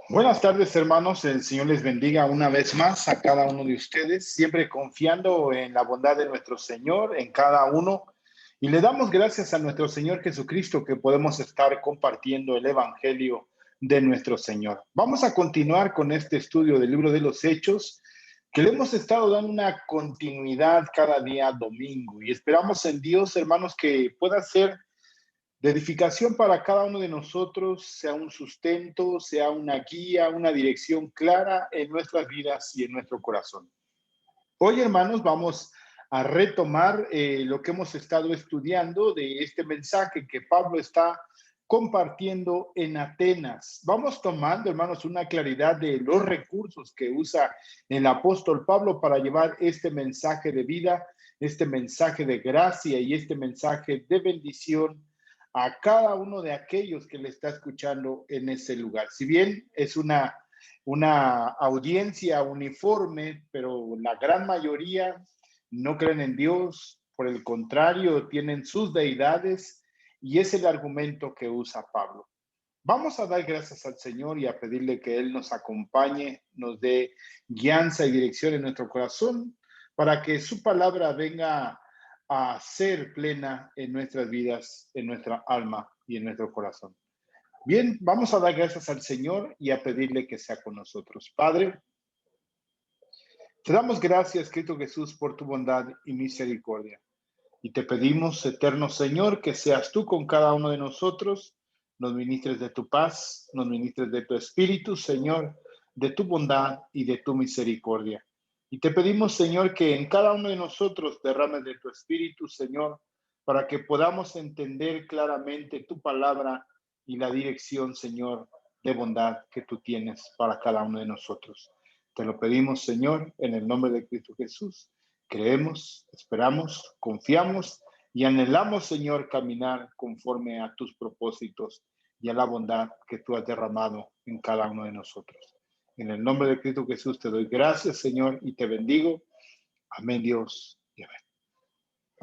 Buenas tardes, hermanos. El Señor les bendiga una vez más a cada uno de ustedes, siempre confiando en la bondad de nuestro Señor, en cada uno. Y le damos gracias a nuestro Señor Jesucristo que podemos estar compartiendo el Evangelio de nuestro Señor. Vamos a continuar con este estudio del libro de los Hechos, que le hemos estado dando una continuidad cada día domingo. Y esperamos en Dios, hermanos, que pueda ser de edificación para cada uno de nosotros, sea un sustento, sea una guía, una dirección clara en nuestras vidas y en nuestro corazón. Hoy, hermanos, vamos a retomar lo que hemos estado estudiando de este mensaje que Pablo está compartiendo en Atenas. Vamos tomando, hermanos, una claridad de los recursos que usa el apóstol Pablo para llevar este mensaje de vida, este mensaje de gracia y este mensaje de bendición a cada uno de aquellos que le está escuchando en ese lugar. Si bien es una audiencia uniforme, pero la gran mayoría no creen en Dios, por el contrario, tienen sus deidades y es el argumento que usa Pablo. Vamos a dar gracias al Señor y a pedirle que Él nos acompañe, nos dé guianza y dirección en nuestro corazón para que su palabra venga a ser plena en nuestras vidas, en nuestra alma y en nuestro corazón. Bien, vamos a dar gracias al Señor y a pedirle que sea con nosotros. Padre, te damos gracias, Cristo Jesús, por tu bondad y misericordia. Y te pedimos, eterno Señor, que seas tú con cada uno de nosotros, nos ministres de tu paz, nos ministres de tu espíritu, Señor, de tu bondad y de tu misericordia. Y te pedimos, Señor, que en cada uno de nosotros derrames de tu espíritu, Señor, para que podamos entender claramente tu palabra y la dirección, Señor, de bondad que tú tienes para cada uno de nosotros. Te lo pedimos, Señor, en el nombre de Cristo Jesús. Creemos, esperamos, confiamos y anhelamos, Señor, caminar conforme a tus propósitos y a la bondad que tú has derramado en cada uno de nosotros. En el nombre de Cristo Jesús te doy gracias, Señor, y te bendigo. Amén, Dios. Y amén.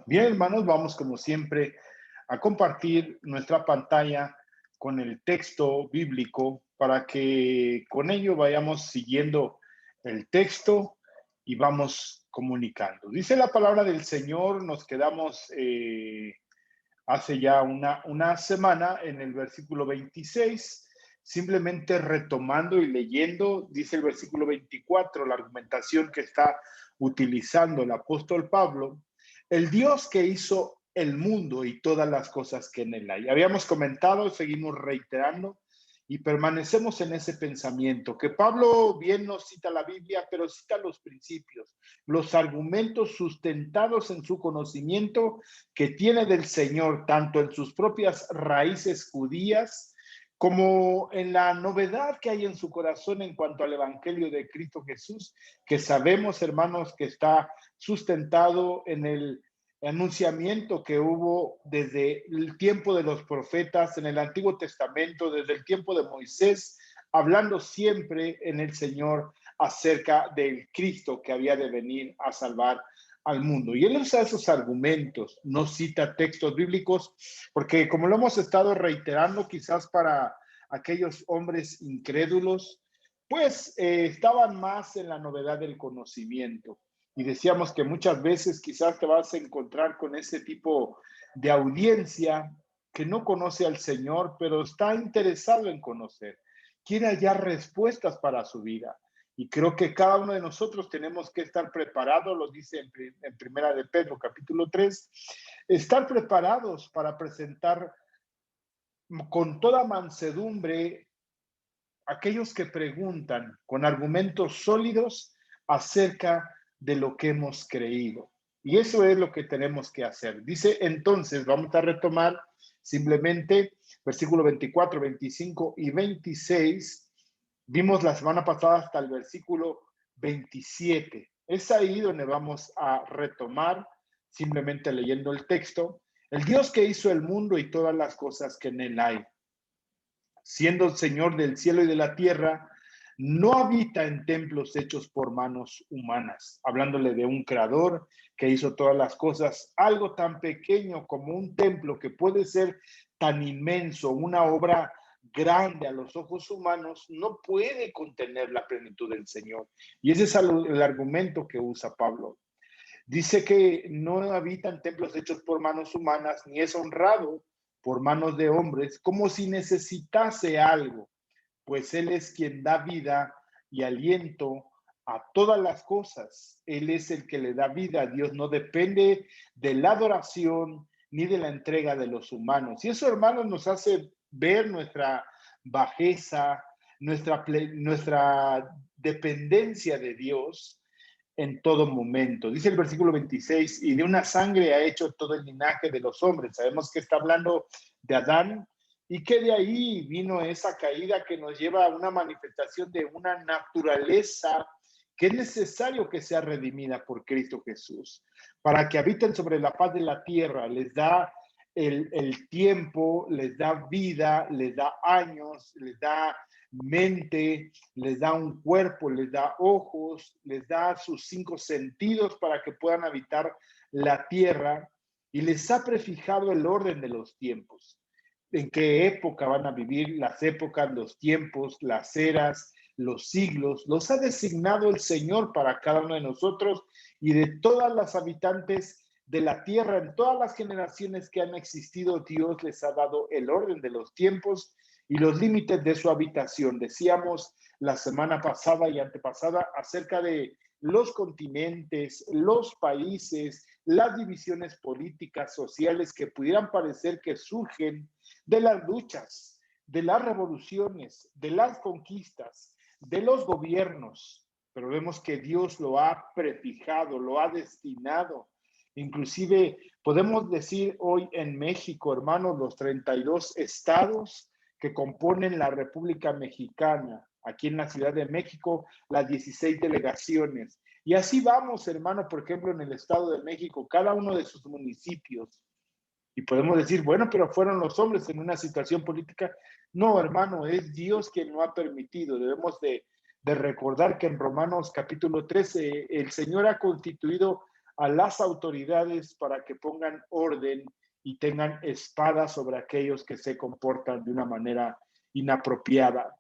Bien, hermanos, vamos como siempre a compartir nuestra pantalla con el texto bíblico para que con ello vayamos siguiendo el texto y vamos comunicando. Dice la palabra del Señor, nos quedamos hace ya una semana en el versículo 26, simplemente retomando y leyendo, dice el versículo 24, la argumentación que está utilizando el apóstol Pablo, el Dios que hizo el mundo y todas las cosas que en él hay. Habíamos comentado, seguimos reiterando y permanecemos en ese pensamiento, que Pablo bien nos cita la Biblia, pero cita los principios, los argumentos sustentados en su conocimiento que tiene del Señor, tanto en sus propias raíces judías, como en la novedad que hay en su corazón en cuanto al Evangelio de Cristo Jesús, que sabemos, hermanos, que está sustentado en el anunciamiento que hubo desde el tiempo de los profetas en el Antiguo Testamento, desde el tiempo de Moisés, hablando siempre en el Señor acerca del Cristo que había de venir a salvar al mundo. Y él usa esos argumentos, no cita textos bíblicos, porque como lo hemos estado reiterando, quizás para aquellos hombres incrédulos, pues estaban más en la novedad del conocimiento. Y decíamos que muchas veces quizás te vas a encontrar con ese tipo de audiencia que no conoce al Señor, pero está interesado en conocer, quiere hallar respuestas para su vida. Y creo que cada uno de nosotros tenemos que estar preparados, lo dice en Primera de Pedro, capítulo 3, estar preparados para presentar con toda mansedumbre aquellos que preguntan con argumentos sólidos acerca de lo que hemos creído. Y eso es lo que tenemos que hacer. Dice entonces, vamos a retomar simplemente versículo 24, 25 y 26. Vimos la semana pasada hasta el versículo 27. Es ahí donde vamos a retomar, simplemente leyendo el texto. El Dios que hizo el mundo y todas las cosas que en él hay, siendo el Señor del cielo y de la tierra, no habita en templos hechos por manos humanas, hablándole de un creador que hizo todas las cosas, algo tan pequeño como un templo que puede ser tan inmenso, una obra grande a los ojos humanos, no puede contener la plenitud del Señor. Y ese es el argumento que usa Pablo. Dice que no habitan templos hechos por manos humanas, ni es honrado por manos de hombres, como si necesitase algo, pues Él es quien da vida y aliento a todas las cosas. Él es el que le da vida. Dios no depende de la adoración ni de la entrega de los humanos. Y eso, hermanos, nos hace ver nuestra bajeza, nuestra dependencia de Dios en todo momento. Dice el versículo 26, y de una sangre ha hecho todo el linaje de los hombres. Sabemos que está hablando de Adán y que de ahí vino esa caída que nos lleva a una manifestación de una naturaleza que es necesario que sea redimida por Cristo Jesús, para que habiten sobre la faz de la tierra. Les da el tiempo, les da vida, les da años, les da mente, les da un cuerpo, les da ojos, les da sus 5 sentidos para que puedan habitar la tierra, y les ha prefijado el orden de los tiempos. En qué época van a vivir, las épocas, los tiempos, las eras, los siglos, los ha designado el Señor para cada uno de nosotros y de todas las habitantes de la tierra. En todas las generaciones que han existido, Dios les ha dado el orden de los tiempos y los límites de su habitación. Decíamos la semana pasada y antepasada acerca de los continentes, los países, las divisiones políticas, sociales que pudieran parecer que surgen de las luchas, de las revoluciones, de las conquistas, de los gobiernos, pero vemos que Dios lo ha prefijado, lo ha destinado. Inclusive podemos decir hoy en México, hermanos, los 32 estados que componen la República Mexicana, aquí en la Ciudad de México, las 16 delegaciones. Y así vamos, hermano, por ejemplo, en el Estado de México, cada uno de sus municipios. Y podemos decir, bueno, pero fueron los hombres en una situación política. No, hermano, es Dios quien lo ha permitido. Debemos de recordar que en Romanos capítulo 13, el Señor ha constituido a las autoridades para que pongan orden y tengan espada sobre aquellos que se comportan de una manera inapropiada.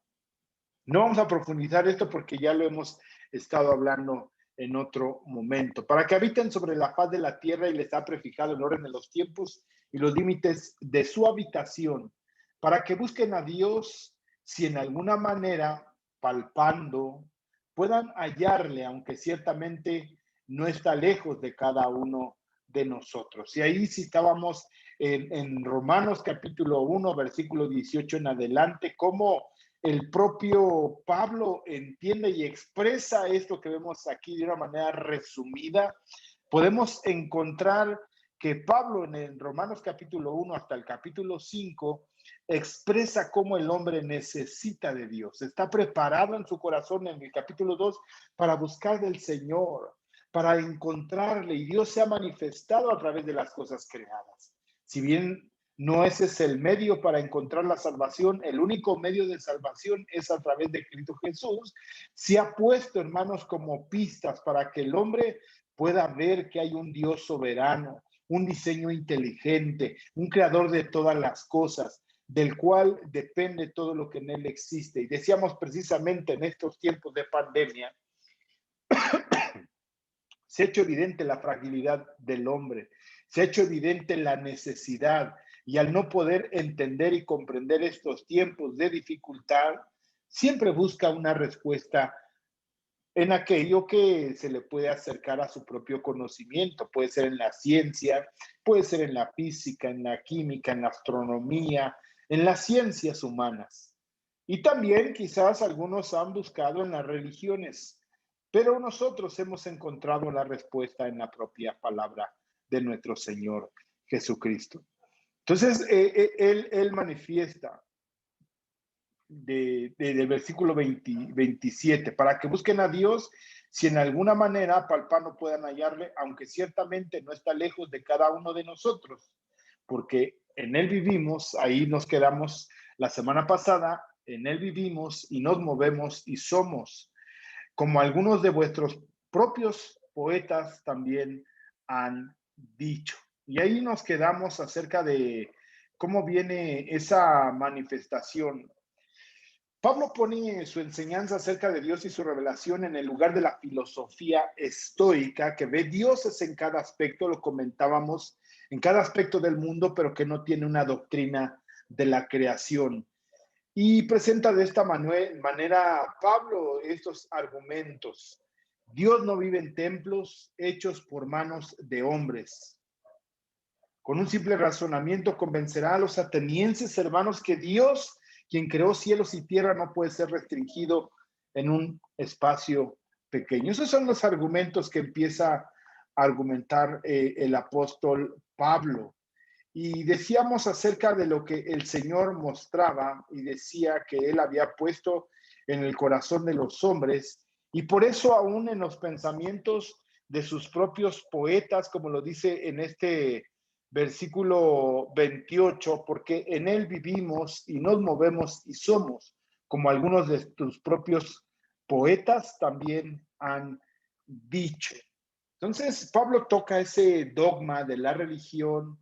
No vamos a profundizar esto porque ya lo hemos estado hablando en otro momento. Para que habiten sobre la faz de la tierra y les ha prefijado el orden de los tiempos y los límites de su habitación, para que busquen a Dios si en alguna manera, palpando, puedan hallarle, aunque ciertamente no está lejos de cada uno de nosotros. Y ahí citábamos en Romanos capítulo 1, versículo 18 en adelante, cómo el propio Pablo entiende y expresa esto que vemos aquí de una manera resumida. Podemos encontrar que Pablo en el Romanos capítulo 1 hasta el capítulo 5 expresa cómo el hombre necesita de Dios. Está preparado en su corazón en el capítulo 2 para buscar del Señor, para encontrarle, y Dios se ha manifestado a través de las cosas creadas. Si bien no ese es el medio para encontrar la salvación, el único medio de salvación es a través de Cristo Jesús. Se ha puesto, hermanos, como pistas para que el hombre pueda ver que hay un Dios soberano, un diseño inteligente, un creador de todas las cosas, del cual depende todo lo que en él existe. Y decíamos precisamente en estos tiempos de pandemia, se ha hecho evidente la fragilidad del hombre, se ha hecho evidente la necesidad, y al no poder entender y comprender estos tiempos de dificultad, siempre busca una respuesta en aquello que se le puede acercar a su propio conocimiento. Puede ser en la ciencia, puede ser en la física, en la química, en la astronomía, en las ciencias humanas. Y también quizás algunos han buscado en las religiones, pero nosotros hemos encontrado la respuesta en la propia palabra de nuestro Señor Jesucristo. Entonces, él manifiesta del versículo 27, para que busquen a Dios si en alguna manera palpando puedan hallarle, aunque ciertamente no está lejos de cada uno de nosotros, porque en Él vivimos, ahí nos quedamos la semana pasada, en Él vivimos y nos movemos y somos, como algunos de vuestros propios poetas también han dicho. Y ahí nos quedamos acerca de cómo viene esa manifestación Pablo pone su enseñanza acerca de Dios y su revelación en el lugar de la filosofía estoica, que ve dioses en cada aspecto, lo comentábamos, en cada aspecto del mundo, pero que no tiene una doctrina de la creación. Y presenta de esta manera Pablo estos argumentos. Dios no vive en templos hechos por manos de hombres. Con un simple razonamiento convencerá a los atenienses, hermanos, que Dios, quien creó cielos y tierra, no puede ser restringido en un espacio pequeño. Esos son los argumentos que empieza a argumentar el apóstol Pablo. Y decíamos acerca de lo que el Señor mostraba y decía que Él había puesto en el corazón de los hombres, y por eso aún en los pensamientos de sus propios poetas, como lo dice en este versículo 28, porque en Él vivimos y nos movemos y somos, como algunos de tus propios poetas también han dicho. Entonces, Pablo toca ese dogma de la religión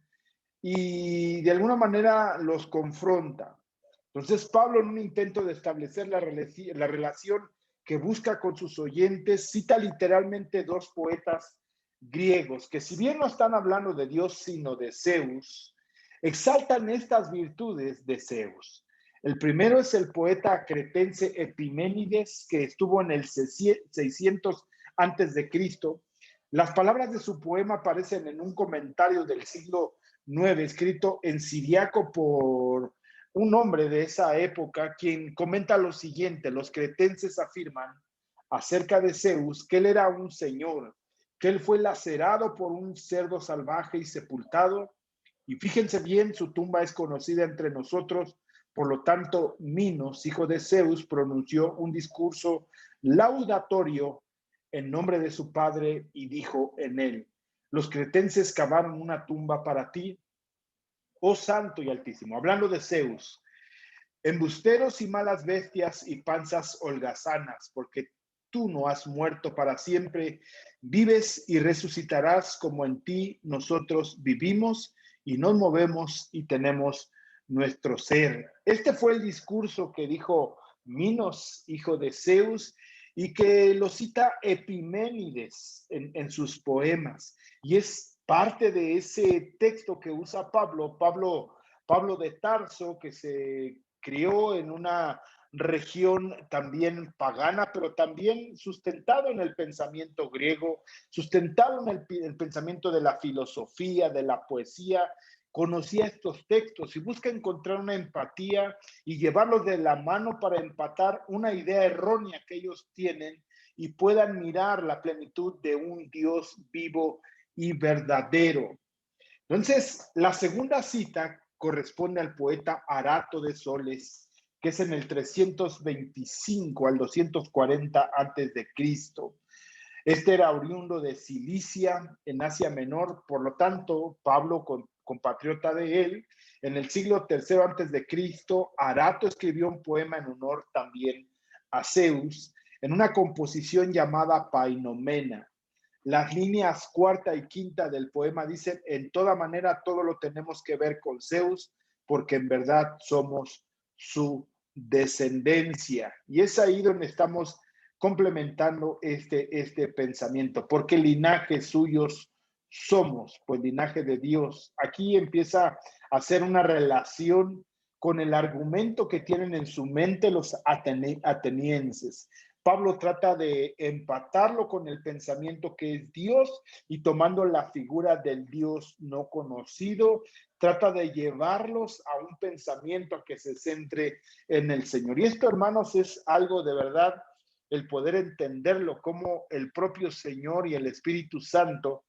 y de alguna manera los confronta. Entonces Pablo, en un intento de establecer la relación que busca con sus oyentes, cita literalmente dos poetas griegos que, si bien no están hablando de Dios sino de Zeus, exaltan estas virtudes de Zeus. El primero es el poeta cretense Epiménides, que estuvo en el 600 antes de Cristo. Las palabras de su poema aparecen en un comentario del siglo 9, escrito en siriaco por un hombre de esa época, quien comenta lo siguiente: los cretenses afirman acerca de Zeus que él era un señor, que él fue lacerado por un cerdo salvaje y sepultado, y fíjense bien, su tumba es conocida entre nosotros. Por lo tanto, Minos, hijo de Zeus, pronunció un discurso laudatorio en nombre de su padre y dijo en él: los cretenses cavaron una tumba para ti, oh santo y altísimo. Hablando de Zeus, embusteros y malas bestias y panzas holgazanas, porque tú no has muerto para siempre, vives y resucitarás, como en ti nosotros vivimos y nos movemos y tenemos nuestro ser. Este fue el discurso que dijo Minos, hijo de Zeus, y que lo cita Epiménides en sus poemas. Y es parte de ese texto que usa Pablo de Tarso, que se crió en una región también pagana, pero también sustentado en el pensamiento griego, sustentado en el pensamiento de la filosofía, de la poesía. Conocía estos textos y busca encontrar una empatía y llevarlos de la mano para empatar una idea errónea que ellos tienen y puedan mirar la plenitud de un Dios vivo y verdadero. Entonces, la segunda cita corresponde al poeta Arato de Soles, que es en el 325 al 240 antes de Cristo. Este era oriundo de Cilicia, en Asia Menor. Por lo tanto, Pablo, compatriota de él, en el siglo III antes de Cristo, Arato escribió un poema en honor también a Zeus, en una composición llamada Painomena. Las líneas cuarta y quinta del poema dicen: en toda manera todo lo tenemos que ver con Zeus, porque en verdad somos su descendencia. Y es ahí donde estamos complementando este pensamiento, porque linaje suyos somos, pues linaje de Dios. Aquí empieza a hacer una relación con el argumento que tienen en su mente los atenienses. Pablo trata de empatarlo con el pensamiento que es Dios, y tomando la figura del Dios no conocido, trata de llevarlos a un pensamiento que se centre en el Señor. Y esto, hermanos, es algo de verdad, el poder entenderlo, como el propio Señor y el Espíritu Santo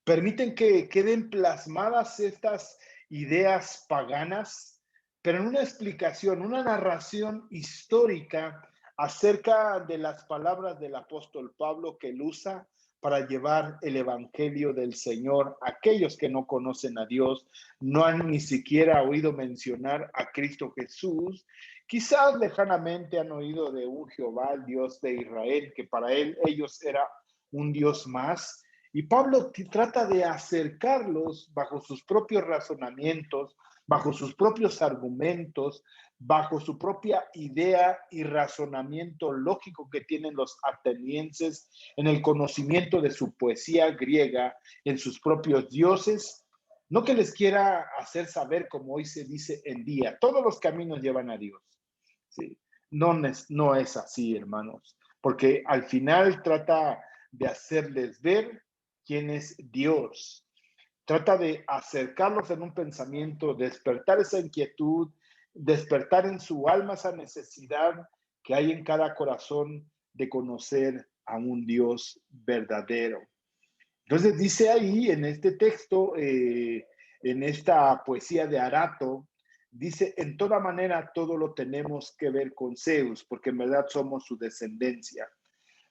permiten que queden plasmadas estas ideas paganas, pero en una explicación, una narración histórica acerca de las palabras del apóstol Pablo que él usa para llevar el evangelio del Señor a aquellos que no conocen a Dios, no han ni siquiera oído mencionar a Cristo Jesús. Quizás lejanamente han oído de un Jehová, el Dios de Israel, que para ellos era un Dios más. Y Pablo trata de acercarlos bajo sus propios razonamientos, bajo sus propios argumentos, bajo su propia idea y razonamiento lógico que tienen los atenienses en el conocimiento de su poesía griega, en sus propios dioses. No que les quiera hacer saber, como hoy se dice en día, todos los caminos llevan a Dios. Sí. No es así, hermanos, porque al final trata de hacerles ver quién es Dios. Trata de acercarlos en un pensamiento, despertar esa inquietud, despertar en su alma esa necesidad que hay en cada corazón de conocer a un Dios verdadero. Entonces dice ahí en este texto, en esta poesía de Arato, dice, en toda manera todo lo tenemos que ver con Zeus, porque en verdad somos su descendencia.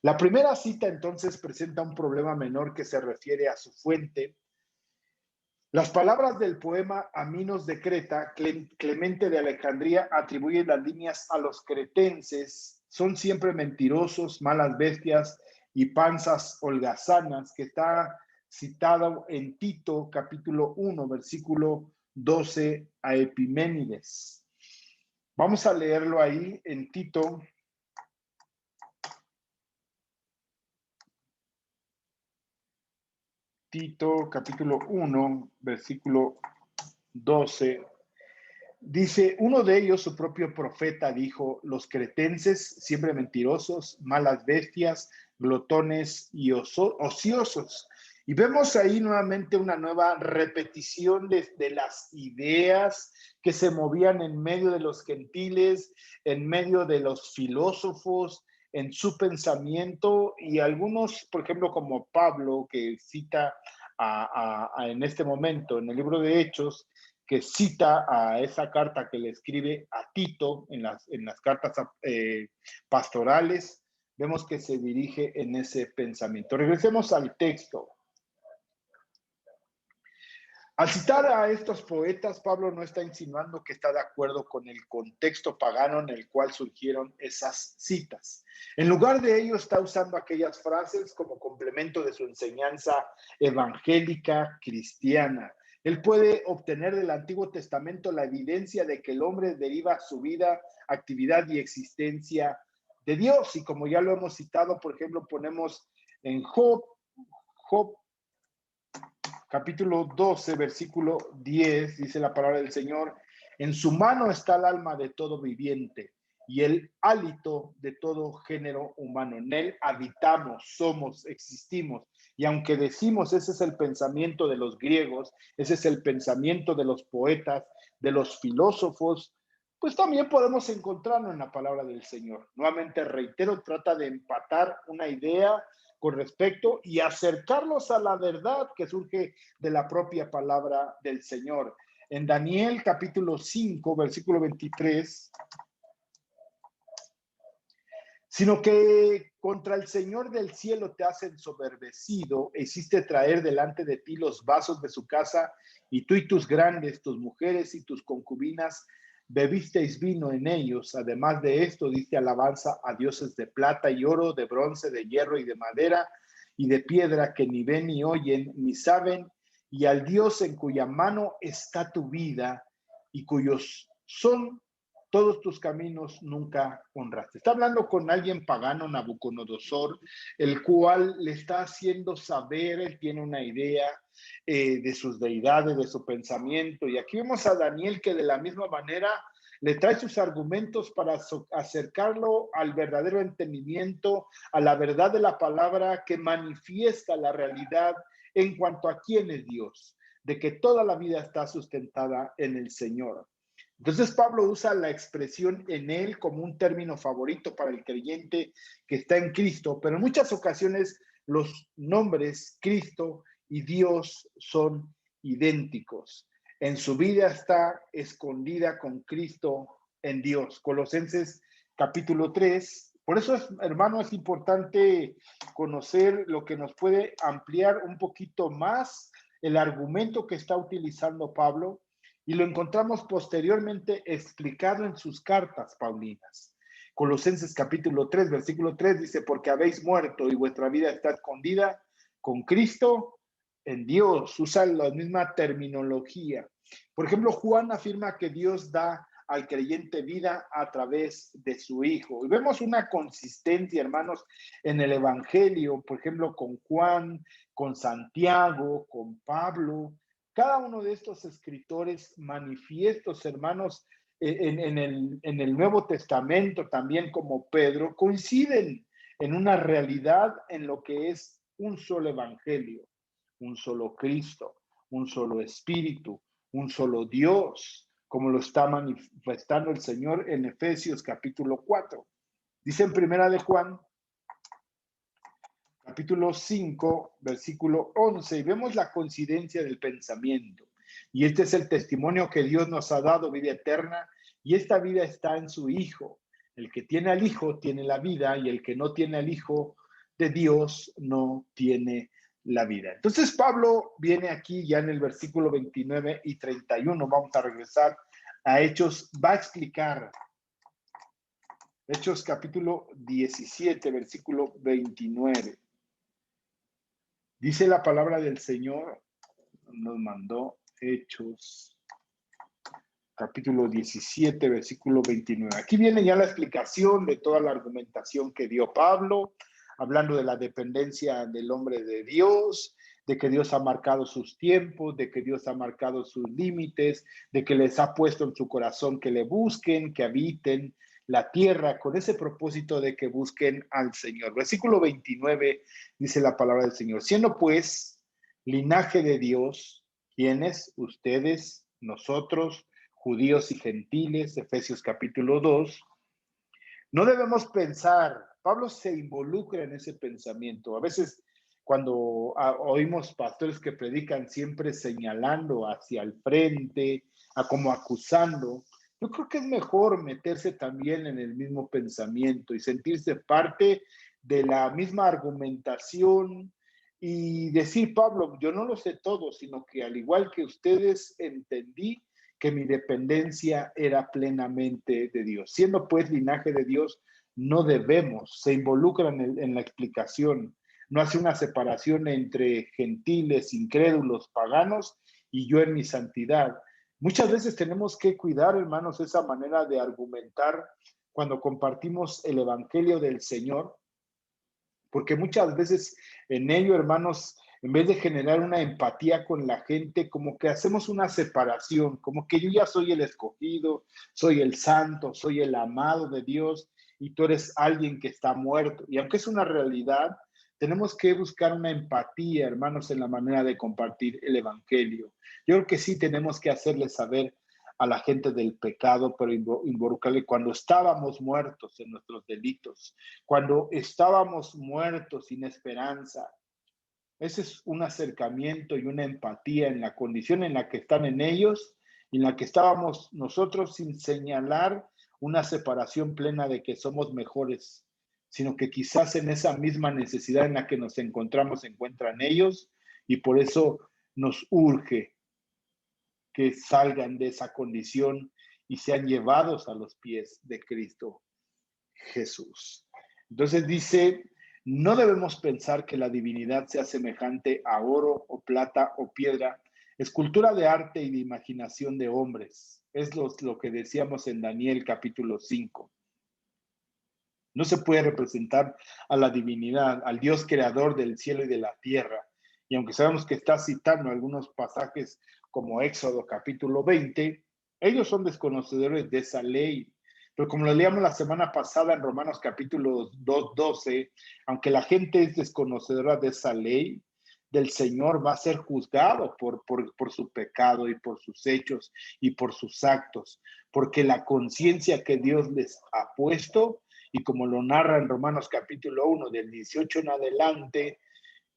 La primera cita entonces presenta un problema menor que se refiere a su fuente. Las palabras del poema Aminos de Creta, Clemente de Alejandría atribuye las líneas a los cretenses, son siempre mentirosos, malas bestias y panzas holgazanas, que está citado en Tito capítulo 1, versículo 12 a Epiménides. Vamos a leerlo ahí en Tito. Tito capítulo 1, versículo 12. Dice, uno de ellos, su propio profeta, dijo, los cretenses, siempre mentirosos, malas bestias, glotones y ociosos. Y vemos ahí nuevamente una nueva repetición de las ideas que se movían en medio de los gentiles, en medio de los filósofos, en su pensamiento, y algunos, por ejemplo, como Pablo, que cita en este momento en el libro de Hechos, que cita a esa carta que le escribe a Tito en las cartas pastorales, vemos que se dirige en ese pensamiento. Regresemos al texto. Al citar a estos poetas, Pablo no está insinuando que está de acuerdo con el contexto pagano en el cual surgieron esas citas. En lugar de ello, está usando aquellas frases como complemento de su enseñanza evangélica cristiana. Él puede obtener del Antiguo Testamento la evidencia de que el hombre deriva su vida, actividad y existencia de Dios. Y como ya lo hemos citado, por ejemplo, ponemos en Job capítulo 12, versículo 10, dice la palabra del Señor, en su mano está el alma de todo viviente y el hálito de todo género humano. En él habitamos, somos, existimos. Y aunque decimos, ese es el pensamiento de los griegos, ese es el pensamiento de los poetas, de los filósofos, pues también podemos encontrarlo en la palabra del Señor. Nuevamente reitero, trata de empatar una idea con respecto y acercarlos a la verdad que surge de la propia palabra del Señor. En Daniel capítulo 5, versículo 23, sino que contra el Señor del cielo te has ensoberbecido, e hiciste traer delante de ti los vasos de su casa, y tú y tus grandes, tus mujeres y tus concubinas, bebisteis vino en ellos. Además de esto, diste alabanza a dioses de plata y oro, de bronce, de hierro y de madera, y de piedra, que ni ven ni oyen, ni saben, y al Dios en cuya mano está tu vida, y cuyos son todos tus caminos nunca honraste. Está hablando con alguien pagano, Nabucodonosor, el cual le está haciendo saber, él tiene una idea de sus deidades, de su pensamiento. Y aquí vemos a Daniel que de la misma manera le trae sus argumentos para acercarlo al verdadero entendimiento, a la verdad de la palabra que manifiesta la realidad en cuanto a quién es Dios, de que toda la vida está sustentada en el Señor. Entonces Pablo usa la expresión en él como un término favorito para el creyente que está en Cristo, pero en muchas ocasiones los nombres Cristo y Dios son idénticos. En su vida está escondida con Cristo en Dios. Colosenses capítulo 3. Por eso, hermano, es importante conocer lo que nos puede ampliar un poquito más el argumento que está utilizando Pablo, y lo encontramos posteriormente explicado en sus cartas paulinas. Colosenses capítulo 3, versículo 3 dice, porque habéis muerto y vuestra vida está escondida con Cristo en Dios. Usa la misma terminología. Por ejemplo, Juan afirma que Dios da al creyente vida a través de su Hijo. Y vemos una consistencia, hermanos, en el Evangelio, por ejemplo, con Juan, con Santiago, con Pablo. Cada uno de estos escritores manifiestos, hermanos, en el Nuevo Testamento, también como Pedro, coinciden en una realidad en lo que es un solo Evangelio, un solo Cristo, un solo Espíritu, un solo Dios, como lo está manifestando el Señor en Efesios capítulo 4. Dice en Primera de Juan, capítulo 5, versículo 11, y vemos la coincidencia del pensamiento. Y este es el testimonio que Dios nos ha dado, vida eterna, y esta vida está en su Hijo. El que tiene al Hijo tiene la vida, y el que no tiene al Hijo de Dios no tiene la vida. Entonces Pablo viene aquí ya en el versículo 29 y 31, vamos a regresar a Hechos, va a explicar Hechos capítulo 17, versículo 29. Dice la palabra del Señor, nos mandó Hechos, capítulo 17, versículo 29. Aquí viene ya la explicación de toda la argumentación que dio Pablo, hablando de la dependencia del hombre de Dios, de que Dios ha marcado sus tiempos, de que Dios ha marcado sus límites, de que les ha puesto en su corazón que le busquen, que habiten la tierra, con ese propósito de que busquen al Señor. Versículo 29 dice la palabra del Señor, siendo pues linaje de Dios, ¿quiénes? Ustedes, nosotros, judíos y gentiles, Efesios capítulo 2, no debemos pensar, Pablo se involucra en ese pensamiento. A veces cuando oímos pastores que predican siempre señalando hacia el frente, como acusando, yo creo que es mejor meterse también en el mismo pensamiento y sentirse parte de la misma argumentación y decir, Pablo, yo no lo sé todo, sino que al igual que ustedes entendí que mi dependencia era plenamente de Dios. Siendo pues linaje de Dios, no debemos, se involucran en la explicación, no hace una separación entre gentiles, incrédulos, paganos y yo en mi santidad. Muchas veces tenemos que cuidar, hermanos, esa manera de argumentar cuando compartimos el Evangelio del Señor, porque muchas veces en ello, hermanos, en vez de generar una empatía con la gente, como que hacemos una separación, como que yo ya soy el escogido, soy el santo, soy el amado de Dios y tú eres alguien que está muerto. Y aunque es una realidad, tenemos que buscar una empatía, hermanos, en la manera de compartir el Evangelio. Yo creo que sí tenemos que hacerles saber a la gente del pecado, pero involucrarle cuando estábamos muertos en nuestros delitos, cuando estábamos muertos sin esperanza. Ese es un acercamiento y una empatía en la condición en la que están en ellos y en la que estábamos nosotros, sin señalar una separación plena de que somos mejores, sino que quizás en esa misma necesidad en la que nos encontramos se encuentran ellos y por eso nos urge que salgan de esa condición y sean llevados a los pies de Cristo Jesús. Entonces dice, no debemos pensar que la divinidad sea semejante a oro o plata o piedra, escultura de arte y de imaginación de hombres. Es lo que decíamos en Daniel capítulo 5. No se puede representar a la divinidad, al Dios creador del cielo y de la tierra. Y aunque sabemos que está citando algunos pasajes como Éxodo capítulo 20, ellos son desconocedores de esa ley. Pero como lo leíamos la semana pasada en Romanos capítulo 2:12, aunque la gente es desconocedora de esa ley, del Señor va a ser juzgado por su pecado y por sus hechos y por sus actos, porque la conciencia que Dios les ha puesto, y como lo narra en Romanos capítulo 1, del 18 en adelante,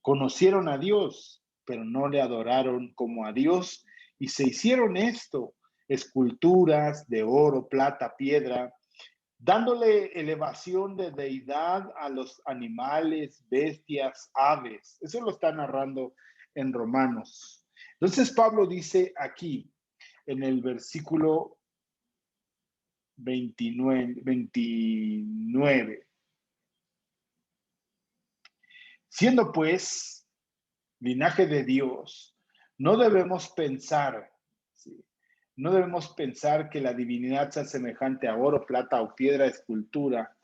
conocieron a Dios, pero no le adoraron como a Dios y se hicieron esto, esculturas de oro, plata, piedra, dándole elevación de deidad a los animales, bestias, aves. Eso lo está narrando en Romanos. Entonces Pablo dice aquí, en el versículo 29, siendo pues linaje de Dios, no debemos pensar, ¿sí?, No debemos pensar que la divinidad sea semejante a oro, plata o piedra, escultura,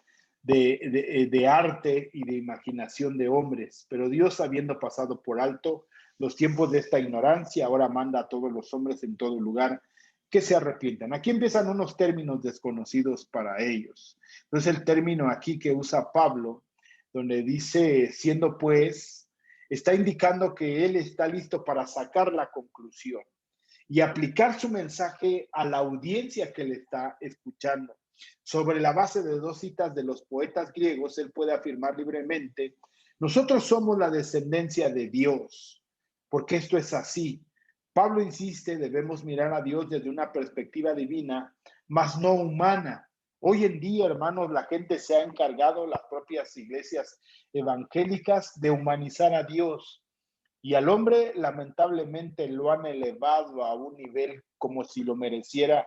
de arte y de imaginación de hombres. Pero Dios, habiendo pasado por alto los tiempos de esta ignorancia, ahora manda a todos los hombres en todo lugar que se arrepientan. Aquí empiezan unos términos desconocidos para ellos. Entonces el término aquí que usa Pablo, donde dice, siendo pues, está indicando que él está listo para sacar la conclusión y aplicar su mensaje a la audiencia que le está escuchando. Sobre la base de dos citas de los poetas griegos, él puede afirmar libremente, nosotros somos la descendencia de Dios, porque esto es así. Pablo insiste, debemos mirar a Dios desde una perspectiva divina, mas no humana. Hoy en día, hermanos, la gente se ha encargado, las propias iglesias evangélicas, de humanizar a Dios. Y al hombre, lamentablemente, lo han elevado a un nivel como si lo mereciera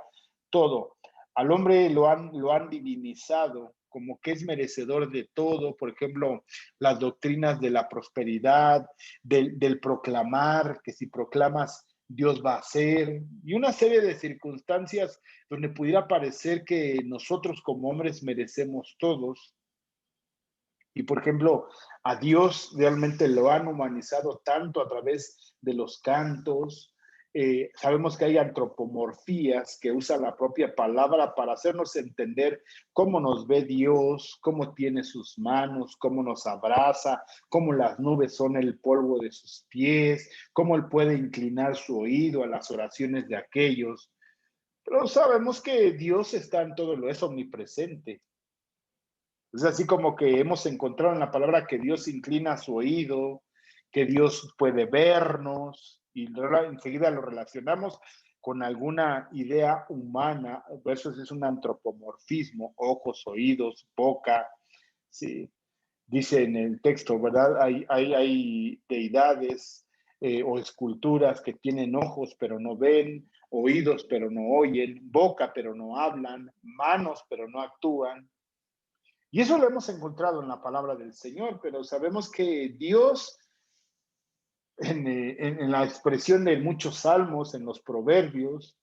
todo. Al hombre lo han divinizado como que es merecedor de todo. Por ejemplo, las doctrinas de la prosperidad, del proclamar, que si proclamas, Dios va a hacer, y una serie de circunstancias donde pudiera parecer que nosotros como hombres merecemos todos. Y por ejemplo, a Dios realmente lo han humanizado tanto a través de los cantos. Sabemos que hay antropomorfías que usan la propia palabra para hacernos entender cómo nos ve Dios, cómo tiene sus manos, cómo nos abraza, cómo las nubes son el polvo de sus pies, cómo Él puede inclinar su oído a las oraciones de aquellos. Pero sabemos que Dios está en todo lo, es omnipresente. Es así como que hemos encontrado en la palabra que Dios inclina su oído, que Dios puede vernos y enseguida lo relacionamos con alguna idea humana. Eso es un antropomorfismo, ojos, oídos, boca. Sí. Dice en el texto, ¿verdad? Hay deidades o esculturas que tienen ojos pero no ven, oídos pero no oyen, boca pero no hablan, manos pero no actúan. Y eso lo hemos encontrado en la palabra del Señor, pero sabemos que Dios, en la expresión de muchos salmos, en los proverbios,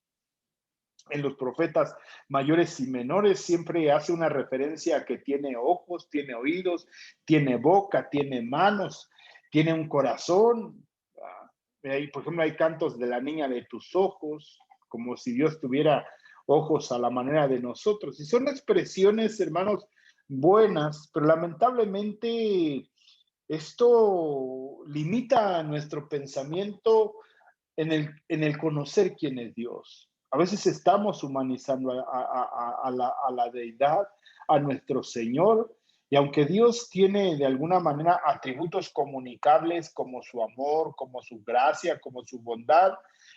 en los profetas mayores y menores, siempre hace una referencia a que tiene ojos, tiene oídos, tiene boca, tiene manos, tiene un corazón. Por ejemplo, hay cantos de la niña de tus ojos, como si Dios tuviera ojos a la manera de nosotros. Y son expresiones, hermanos, buenas, pero lamentablemente esto limita nuestro pensamiento en el conocer quién es Dios. A veces estamos humanizando a la deidad, a nuestro Señor, y aunque Dios tiene de alguna manera atributos comunicables como su amor, como su gracia, como su bondad,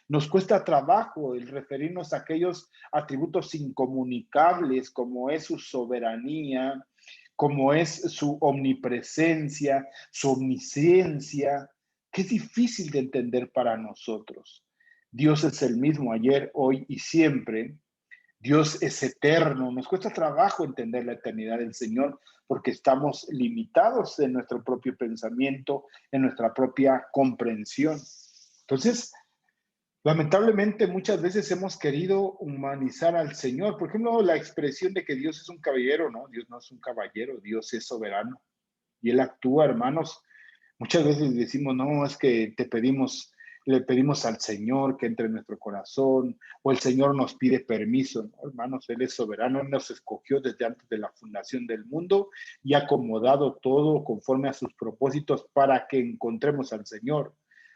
nos cuesta trabajo el referirnos a aquellos atributos incomunicables como es su soberanía, como es su omnipresencia, su omnisciencia, que es difícil de entender para nosotros. Dios es el mismo ayer, hoy y siempre. Dios es eterno. Nos cuesta trabajo entender la eternidad del Señor porque estamos limitados en nuestro propio pensamiento, en nuestra propia comprensión. Entonces, lamentablemente muchas veces hemos querido humanizar al Señor. Por ejemplo, la expresión de que Dios es un caballero, ¿no? Dios no es un caballero, Dios es soberano y Él actúa, hermanos. Muchas veces decimos, no, es que le pedimos al Señor que entre en nuestro corazón, o el Señor nos pide permiso. No, hermanos, Él es soberano, Él nos escogió desde antes de la fundación del mundo y ha acomodado todo conforme a sus propósitos para que encontremos al Señor.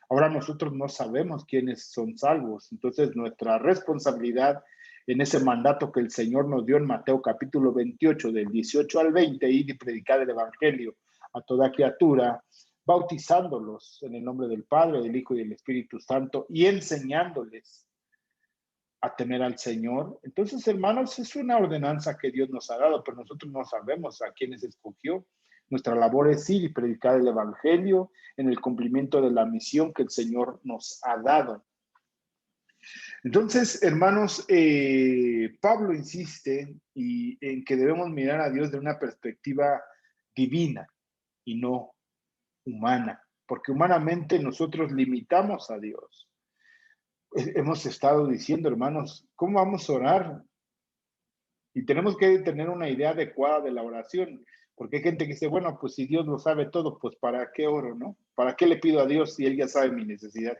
Ahora nosotros no sabemos quiénes son salvos, entonces nuestra responsabilidad en ese mandato que el Señor nos dio en Mateo capítulo 28, del 18 al 20, y predicar el Evangelio a toda criatura, bautizándolos en el nombre del Padre, del Hijo y del Espíritu Santo y enseñándoles a temer al Señor. Entonces, hermanos, es una ordenanza que Dios nos ha dado, pero nosotros no sabemos a quiénes escogió. Nuestra labor es ir y predicar el Evangelio en el cumplimiento de la misión que el Señor nos ha dado. Entonces, hermanos, Pablo insiste en que debemos mirar a Dios de una perspectiva divina y no humana, porque humanamente nosotros limitamos a Dios. hemos estado diciendo, hermanos, ¿cómo vamos a orar? Y tenemos que tener una idea adecuada de la oración, porque hay gente que dice, bueno, pues si Dios lo sabe todo, pues ¿para qué oro, no? ¿Para qué le pido a Dios si Él ya sabe mi necesidad?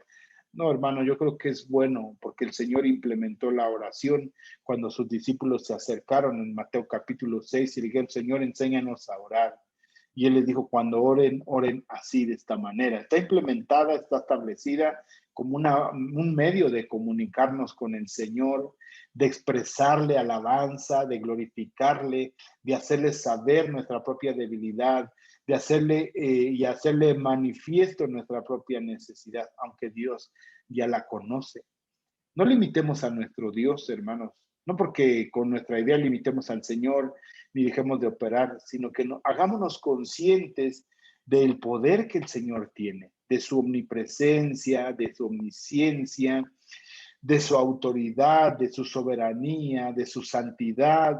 No, hermano, yo creo que es bueno, porque el Señor implementó la oración cuando sus discípulos se acercaron en Mateo capítulo 6 y le dijeron, Señor, enséñanos a orar. Y Él les dijo, cuando oren, oren así, de esta manera. Está implementada, está establecida como un medio de comunicarnos con el Señor, de expresarle alabanza, de glorificarle, de hacerle saber nuestra propia debilidad, de hacerle y hacerle manifiesto nuestra propia necesidad, aunque Dios ya la conoce. No limitemos a nuestro Dios, hermanos, no porque con nuestra idea limitemos al Señor ni dejemos de operar, sino que hagámonos conscientes del poder que el Señor tiene, de su omnipresencia, de su omnisciencia, de su autoridad, de su soberanía, de su santidad.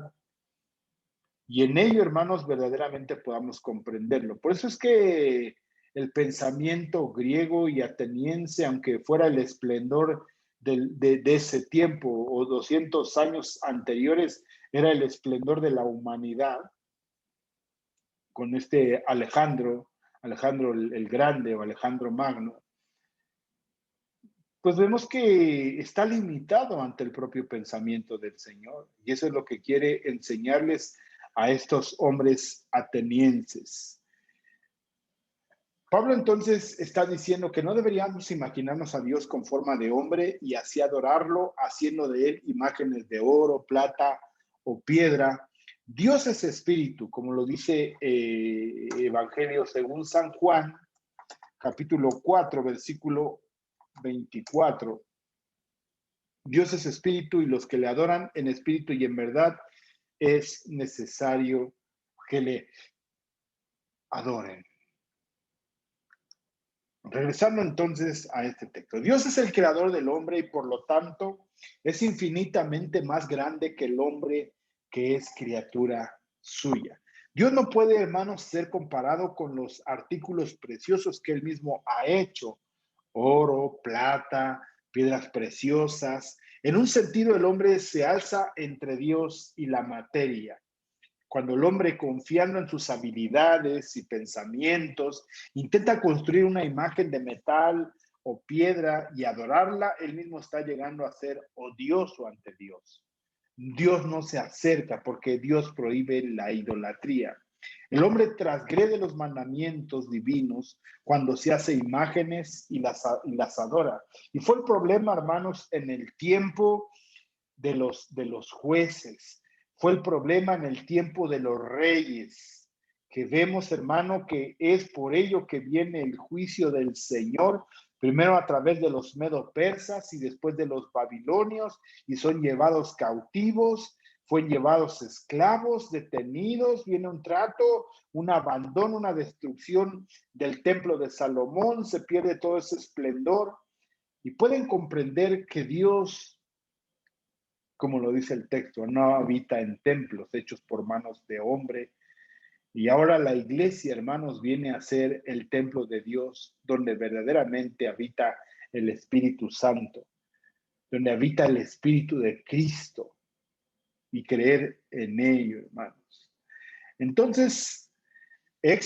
Y en ello, hermanos, verdaderamente podamos comprenderlo. Por eso es que el pensamiento griego y ateniense, aunque fuera el esplendor de ese tiempo o 200 años anteriores, era el esplendor de la humanidad, con este Alejandro el Grande o Alejandro Magno, pues vemos que está limitado ante el propio pensamiento del Señor. Y eso es lo que quiere enseñarles a estos hombres atenienses. Pablo entonces está diciendo que no deberíamos imaginarnos a Dios con forma de hombre y así adorarlo, haciendo de él imágenes de oro, plata o piedra. Dios es espíritu, como lo dice Evangelio según San Juan, capítulo 4, versículo 24. Dios es espíritu y los que le adoran en espíritu y en verdad es necesario que le adoren. Regresando entonces a este texto. Dios es el creador del hombre y por lo tanto es infinitamente más grande que el hombre que es criatura suya. Dios no puede, hermanos, ser comparado con los artículos preciosos que él mismo ha hecho. Oro, plata, piedras preciosas. En un sentido, el hombre se alza entre Dios y la materia. Cuando el hombre, confiando en sus habilidades y pensamientos, intenta construir una imagen de metal o piedra y adorarla, él mismo está llegando a ser odioso ante Dios. Dios no se acerca porque Dios prohíbe la idolatría. El hombre transgrede los mandamientos divinos cuando se hace imágenes y las adora. Y fue el problema, hermanos, en el tiempo de los jueces. Fue el problema en el tiempo de los reyes, que vemos, hermano, que es por ello que viene el juicio del Señor, primero a través de los medo-persas y después de los babilonios, y son llevados cautivos, fueron llevados esclavos, detenidos, viene un trato, un abandono, una destrucción del templo de Salomón, se pierde todo ese esplendor, y pueden comprender que Dios, como lo dice el texto, no habita en templos hechos por manos de hombre. Y ahora la iglesia, hermanos, viene a ser el templo de Dios, donde verdaderamente habita el Espíritu Santo, donde habita el Espíritu de Cristo y creer en ello, hermanos. Entonces, le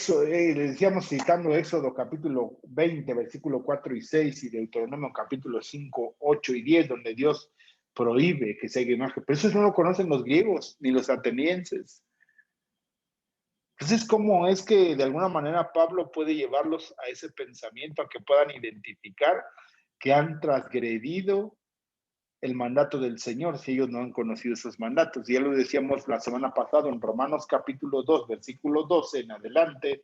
decíamos citando Éxodo capítulo 20, versículo 4 y 6 y Deuteronomio capítulo 5, 8 y 10, donde Dios prohíbe que se haga imagen. Pero eso no lo conocen los griegos ni los atenienses. Entonces, ¿cómo es que de alguna manera Pablo puede llevarlos a ese pensamiento, a que puedan identificar que han transgredido el mandato del Señor si ellos no han conocido esos mandatos? Ya lo decíamos la semana pasada en Romanos capítulo 2, versículo 12 en adelante.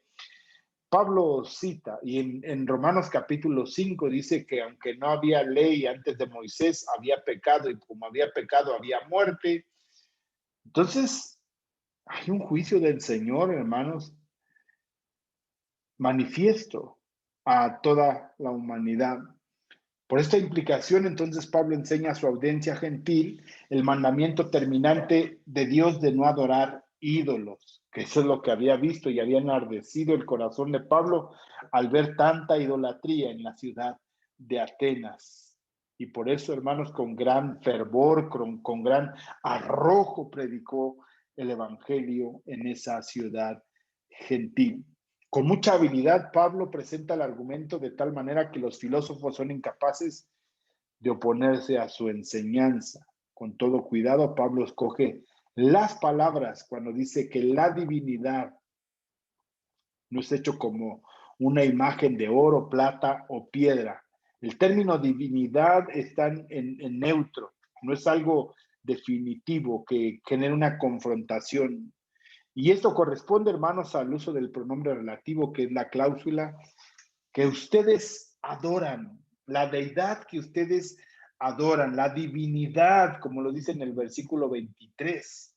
Pablo cita, y en Romanos capítulo 5 dice que aunque no había ley antes de Moisés, había pecado, y como había pecado, había muerte. Entonces, hay un juicio del Señor, hermanos, manifiesto a toda la humanidad. Por esta implicación, entonces Pablo enseña a su audiencia gentil el mandamiento terminante de Dios de no adorar ídolos, que eso es lo que había visto y había enardecido el corazón de Pablo al ver tanta idolatría en la ciudad de Atenas. Y por eso, hermanos, con gran fervor, con gran arrojo predicó el evangelio en esa ciudad gentil. Con mucha habilidad, Pablo presenta el argumento de tal manera que los filósofos son incapaces de oponerse a su enseñanza. Con todo cuidado, Pablo escoge las palabras cuando dice que la divinidad no es hecho como una imagen de oro, plata o piedra. El término divinidad está en neutro, no es algo definitivo que genere una confrontación. Y esto corresponde, hermanos, al uso del pronombre relativo, que es la cláusula que ustedes adoran, la deidad que ustedes adoran, la divinidad, como lo dice en el versículo 23.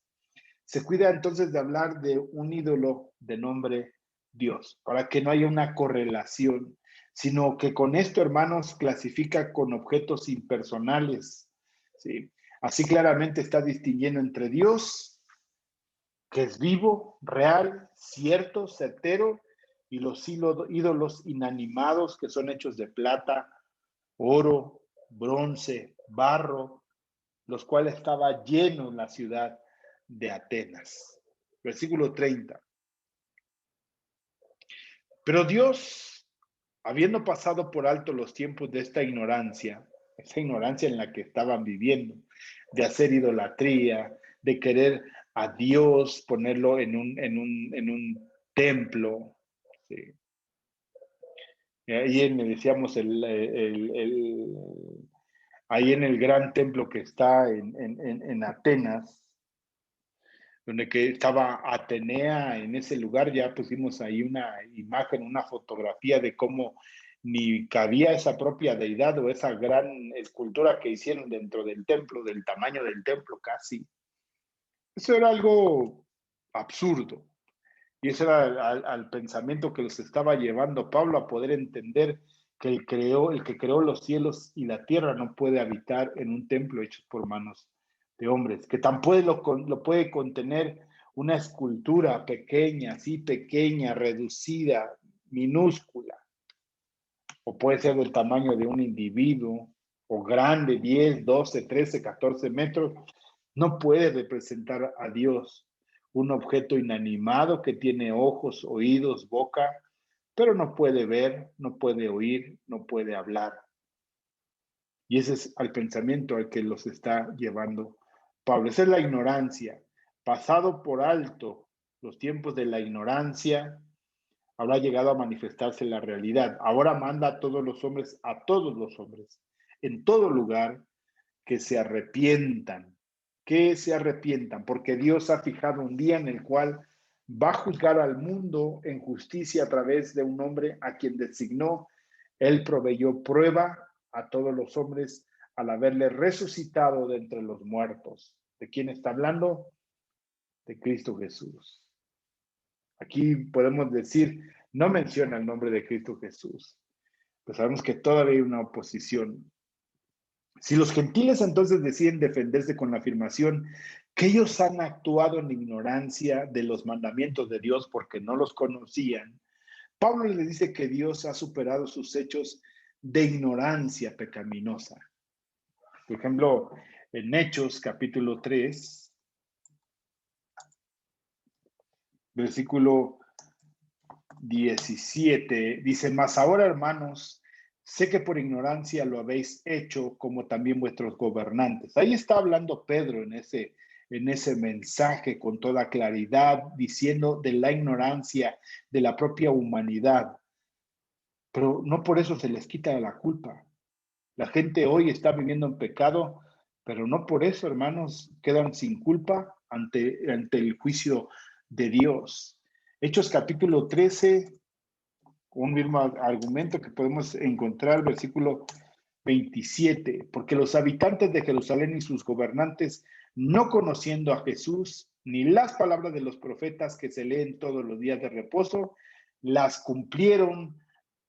Se cuida entonces de hablar de un ídolo de nombre Dios, para que no haya una correlación, sino que con esto, hermanos, clasifica con objetos impersonales, ¿sí? Así claramente está distinguiendo entre Dios, que es vivo, real, cierto, certero, y los ídolos inanimados que son hechos de plata, oro, bronce, barro, los cuales estaba lleno en la ciudad de Atenas. Versículo 30. Pero Dios, habiendo pasado por alto los tiempos de esta ignorancia en la que estaban viviendo, de hacer idolatría, de querer a Dios ponerlo en un templo, ¿sí? Ahí decíamos, ahí en el gran templo que está en Atenas, donde que estaba Atenea en ese lugar, ya pusimos ahí una imagen, una fotografía de cómo ni cabía esa propia deidad o esa gran escultura que hicieron dentro del templo, del tamaño del templo casi. Eso era algo absurdo. Y eso era al pensamiento que los estaba llevando Pablo a poder entender que el que creó los cielos y la tierra no puede habitar en un templo hecho por manos de hombres, que tampoco lo puede contener una escultura pequeña, así pequeña, reducida, minúscula, o puede ser del tamaño de un individuo, o grande, 10, 12, 13, 14 metros, no puede representar a Dios, un objeto inanimado que tiene ojos, oídos, boca, pero no puede ver, no puede oír, no puede hablar. Y ese es el pensamiento al que los está llevando Pablo. Esa es la ignorancia. Pasado por alto los tiempos de la ignorancia, habrá llegado a manifestarse la realidad. Ahora manda a todos los hombres, en todo lugar, que se arrepientan, porque Dios ha fijado un día en el cual va a juzgar al mundo en justicia a través de un hombre a quien designó. Él proveyó prueba a todos los hombres al haberle resucitado de entre los muertos. ¿De quién está hablando? De Cristo Jesús. Aquí podemos decir, no menciona el nombre de Cristo Jesús, pues sabemos que todavía hay una oposición. Si los gentiles entonces deciden defenderse con la afirmación que ellos han actuado en ignorancia de los mandamientos de Dios porque no los conocían, Pablo les dice que Dios ha superado sus hechos de ignorancia pecaminosa. Por ejemplo, en Hechos capítulo 3, versículo 17, dice: mas ahora, hermanos, sé que por ignorancia lo habéis hecho, como también vuestros gobernantes. Ahí está hablando Pedro en ese mensaje con toda claridad, diciendo de la ignorancia de la propia humanidad. Pero no por eso se les quita la culpa. La gente hoy está viviendo en pecado, pero no por eso, hermanos, quedan sin culpa ante el juicio de Dios. Hechos capítulo 13, un mismo argumento que podemos encontrar, versículo 27, porque los habitantes de Jerusalén y sus gobernantes, no conociendo a Jesús, ni las palabras de los profetas que se leen todos los días de reposo, las cumplieron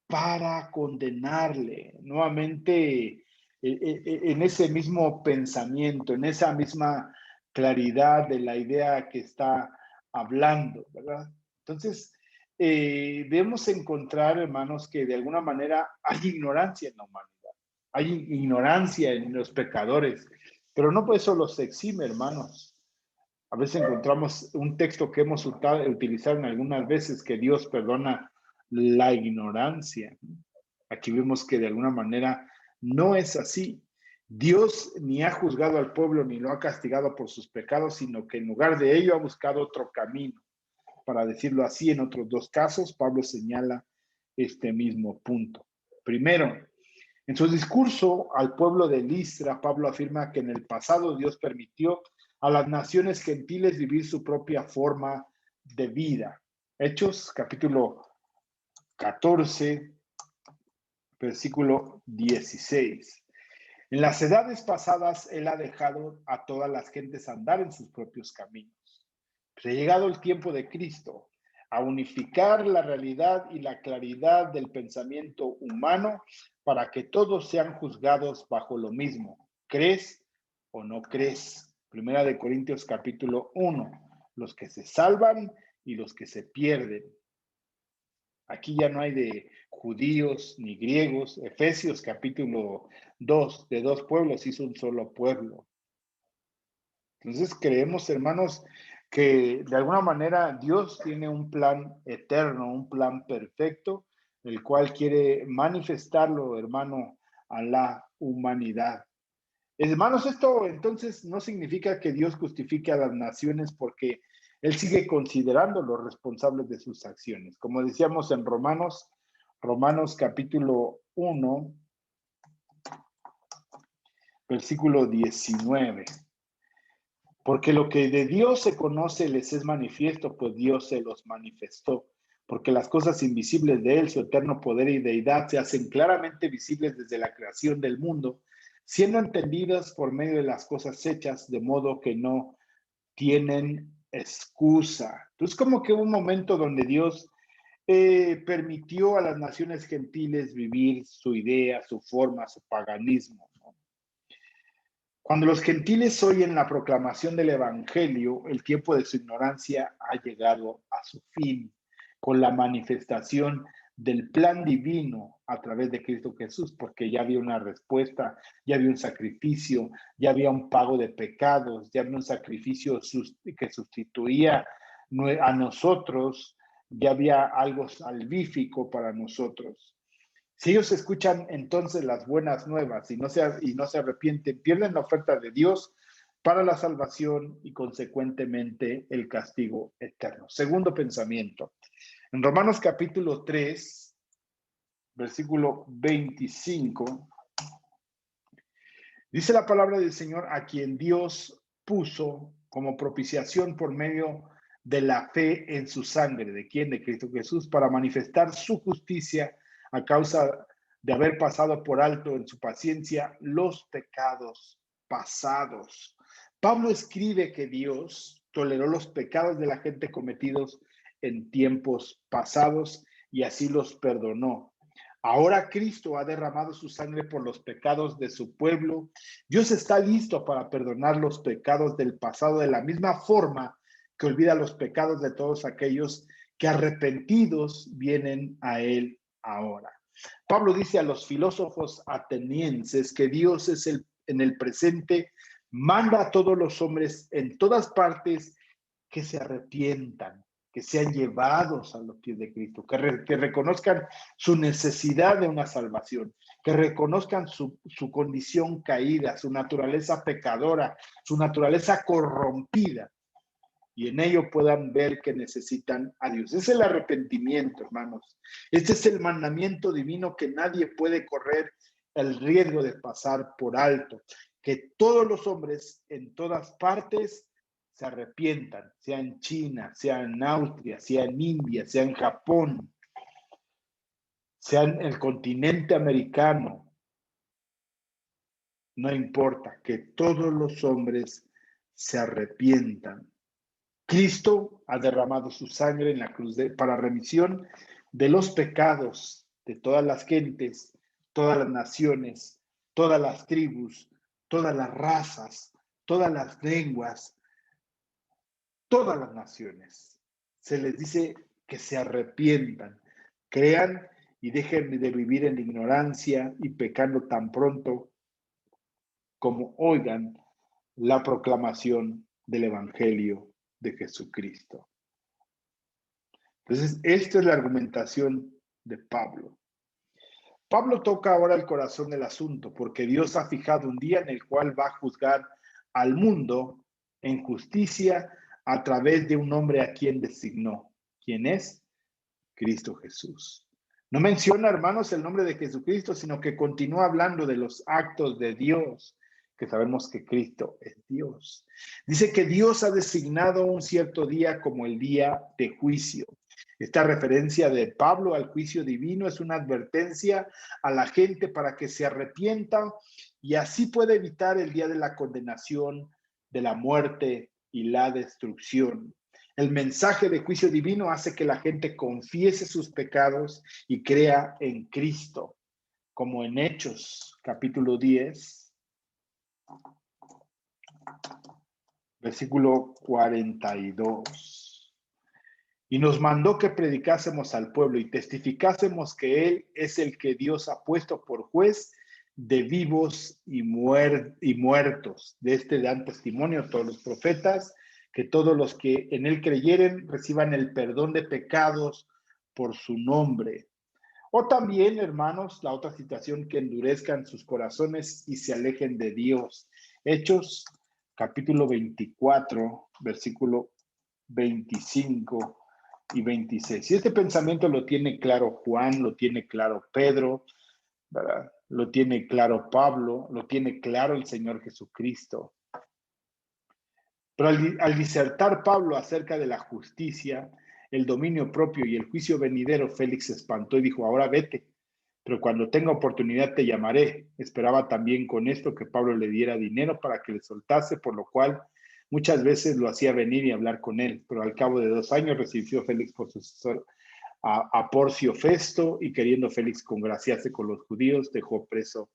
para condenarle. Nuevamente, en ese mismo pensamiento, en esa misma claridad de la idea que está hablando, ¿verdad? Entonces, debemos encontrar, hermanos, que de alguna manera hay ignorancia en la humanidad. hay ignorancia en los pecadores, pero no por eso los exime, hermanos. A veces encontramos un texto que hemos utilizado en algunas veces, que Dios perdona la ignorancia. Aquí vemos que de alguna manera no es así. Dios ni ha juzgado al pueblo ni lo ha castigado por sus pecados, sino que en lugar de ello ha buscado otro camino. Para decirlo así, en otros dos casos, Pablo señala este mismo punto. Primero, en su discurso al pueblo de Listra, Pablo afirma que en el pasado Dios permitió a las naciones gentiles vivir su propia forma de vida. Hechos, capítulo 14, versículo 16. En las edades pasadas, Él ha dejado a todas las gentes andar en sus propios caminos. Pero ha llegado el tiempo de Cristo a unificar la realidad y la claridad del pensamiento humano para que todos sean juzgados bajo lo mismo. ¿Crees o no crees? Primera de Corintios capítulo 1. Los que se salvan y los que se pierden. Aquí ya no hay de judíos ni griegos. Efesios capítulo 2, de dos pueblos hizo un solo pueblo. Entonces creemos, hermanos, que de alguna manera Dios tiene un plan eterno, un plan perfecto, el cual quiere manifestarlo, hermano, a la humanidad. Hermanos, esto entonces no significa que Dios justifique a las naciones, porque Él sigue considerando los responsables de sus acciones. Como decíamos en Romanos capítulo 1, versículo 19. Porque lo que de Dios se conoce les es manifiesto, pues Dios se los manifestó. Porque las cosas invisibles de Él, su eterno poder y deidad, se hacen claramente visibles desde la creación del mundo, siendo entendidas por medio de las cosas hechas, de modo que no tienen excusa. Entonces, como que hubo un momento donde Dios permitió a las naciones gentiles vivir su idea, su forma, su paganismo, ¿no? Cuando los gentiles oyen la proclamación del Evangelio, el tiempo de su ignorancia ha llegado a su fin, con la manifestación del plan divino a través de Cristo Jesús, porque ya había una respuesta, ya había un sacrificio, ya había un pago de pecados, ya había un sacrificio que sustituía a nosotros, ya había algo salvífico para nosotros. Si ellos escuchan entonces las buenas nuevas y no se arrepienten, pierden la oferta de Dios para la salvación y consecuentemente el castigo eterno. Segundo pensamiento. En Romanos capítulo 3, versículo 25, dice la palabra del Señor, a quien Dios puso como propiciación por medio de la fe en su sangre. ¿De quién? De Cristo Jesús, para manifestar su justicia a causa de haber pasado por alto en su paciencia los pecados pasados. Pablo escribe que Dios toleró los pecados de la gente cometidos en tiempos pasados y así los perdonó. Ahora Cristo ha derramado su sangre por los pecados de su pueblo. Dios está listo para perdonar los pecados del pasado de la misma forma que olvida los pecados de todos aquellos que arrepentidos vienen a Él ahora. Pablo dice a los filósofos atenienses que Dios es en el presente, manda a todos los hombres en todas partes que se arrepientan, que sean llevados a los pies de Cristo, que reconozcan su necesidad de una salvación, que reconozcan su condición caída, su naturaleza pecadora, su naturaleza corrompida, y en ello puedan ver que necesitan a Dios. Es el arrepentimiento, hermanos. Este es el mandamiento divino que nadie puede correr el riesgo de pasar por alto. Que todos los hombres en todas partes se arrepientan, sea en China, sea en Austria, sea en India, sea en Japón, sea en el continente americano. No importa, que todos los hombres se arrepientan. Cristo ha derramado su sangre en la cruz para remisión de los pecados de todas las gentes, todas las naciones, todas las tribus, todas las razas, todas las lenguas, todas las naciones. Se les dice que se arrepientan, crean y dejen de vivir en ignorancia y pecando tan pronto como oigan la proclamación del Evangelio de Jesucristo. Entonces, esta es la argumentación de Pablo. Pablo toca ahora el corazón del asunto, porque Dios ha fijado un día en el cual va a juzgar al mundo en justicia a través de un hombre a quien designó. ¿Quién es? Cristo Jesús. No menciona, hermanos, el nombre de Jesucristo, sino que continúa hablando de los actos de Dios, que sabemos que Cristo es Dios. Dice que Dios ha designado un cierto día como el día de juicio. Esta referencia de Pablo al juicio divino es una advertencia a la gente para que se arrepienta y así pueda evitar el día de la condenación, de la muerte y la destrucción. El mensaje de juicio divino hace que la gente confiese sus pecados y crea en Cristo, como en Hechos, capítulo 10, versículo 42. Y nos mandó que predicásemos al pueblo y testificásemos que Él es el que Dios ha puesto por juez de vivos y muertos. De este dan testimonio todos los profetas, que todos los que en Él creyeren reciban el perdón de pecados por su nombre. O también, hermanos, la otra situación, que endurezcan sus corazones y se alejen de Dios. Hechos, capítulo 24, versículo 25 y 26. Y este pensamiento lo tiene claro Juan, lo tiene claro Pedro, ¿verdad? Lo tiene claro Pablo, lo tiene claro el Señor Jesucristo. Pero al disertar Pablo acerca de la justicia, el dominio propio y el juicio venidero, Félix se espantó y dijo: ahora vete, pero cuando tenga oportunidad te llamaré. Esperaba también con esto que Pablo le diera dinero para que le soltase, por lo cual muchas veces lo hacía venir y hablar con él. Pero al cabo de 2 años recibió Félix por sucesor a Porcio Festo, y queriendo Félix congraciarse con los judíos, dejó preso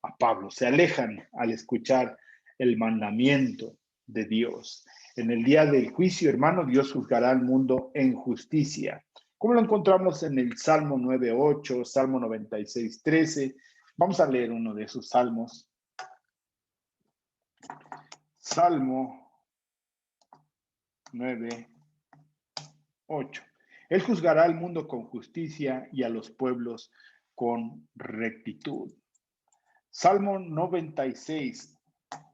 a Pablo. Se alejan al escuchar el mandamiento de Dios. En el día del juicio, hermano, Dios juzgará al mundo en justicia. Como lo encontramos en el Salmo 9:8, Salmo 96:13. Vamos a leer uno de esos salmos. Salmo 9:8. Él juzgará al mundo con justicia y a los pueblos con rectitud. Salmo 96,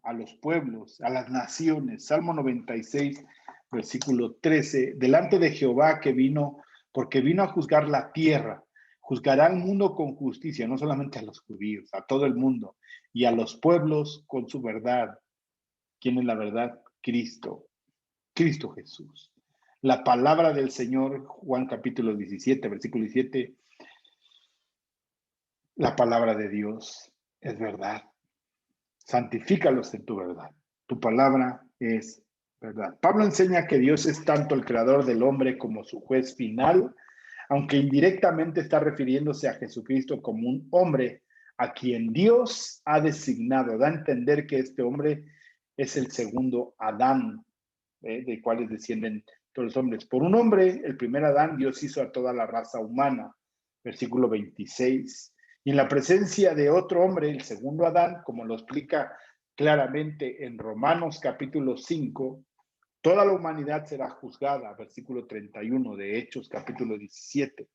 a los pueblos, a las naciones. Salmo 96, versículo 13. Delante de Jehová que vino, porque vino a juzgar la tierra. Juzgará al mundo con justicia, no solamente a los judíos, a todo el mundo, y a los pueblos con su verdad. ¿Quién es la verdad? Cristo, Cristo Jesús. La palabra del Señor, Juan capítulo 17, versículo 17. La palabra de Dios es verdad. Santifícalos en tu verdad. Tu palabra es verdad. Pablo enseña que Dios es tanto el creador del hombre como su juez final, aunque indirectamente está refiriéndose a Jesucristo como un hombre a quien Dios ha designado. Da a entender que este hombre es el segundo Adán, de cuales descienden todos los hombres. Por un hombre, el primer Adán, Dios hizo a toda la raza humana. Versículo 26. Y en la presencia de otro hombre, el segundo Adán, como lo explica claramente en Romanos capítulo 5, toda la humanidad será juzgada. Versículo 31 de Hechos capítulo 17.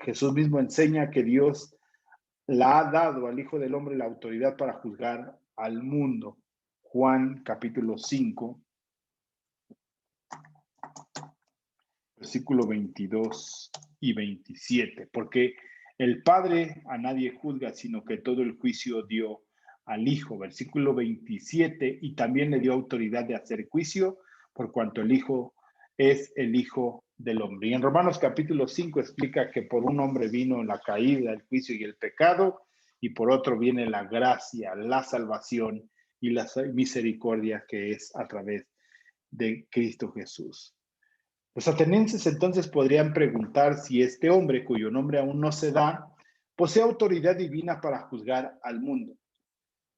Jesús mismo enseña que Dios la ha dado al Hijo del Hombre la autoridad para juzgar al mundo. Juan capítulo 5, versículo 22 y 27, porque el Padre a nadie juzga, sino que todo el juicio dio al Hijo. Versículo 27, y también le dio autoridad de hacer juicio, por cuanto el Hijo es el Hijo del Hombre. Y en Romanos capítulo 5 explica que por un hombre vino la caída, el juicio y el pecado, y por otro viene la gracia, la salvación y la misericordia, que es a través de Cristo Jesús. Los atenienses entonces podrían preguntar si este hombre, cuyo nombre aún no se da, posee autoridad divina para juzgar al mundo.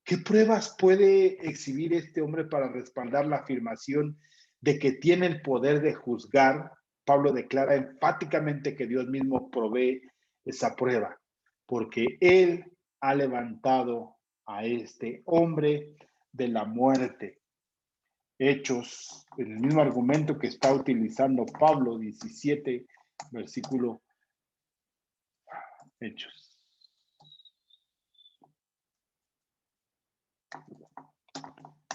¿Qué pruebas puede exhibir este hombre para respaldar la afirmación de que tiene el poder de juzgar? Pablo declara enfáticamente que Dios mismo provee esa prueba, porque Él ha levantado a este hombre de la muerte. Hechos, el mismo argumento que está utilizando Pablo, 17, versículo Hechos.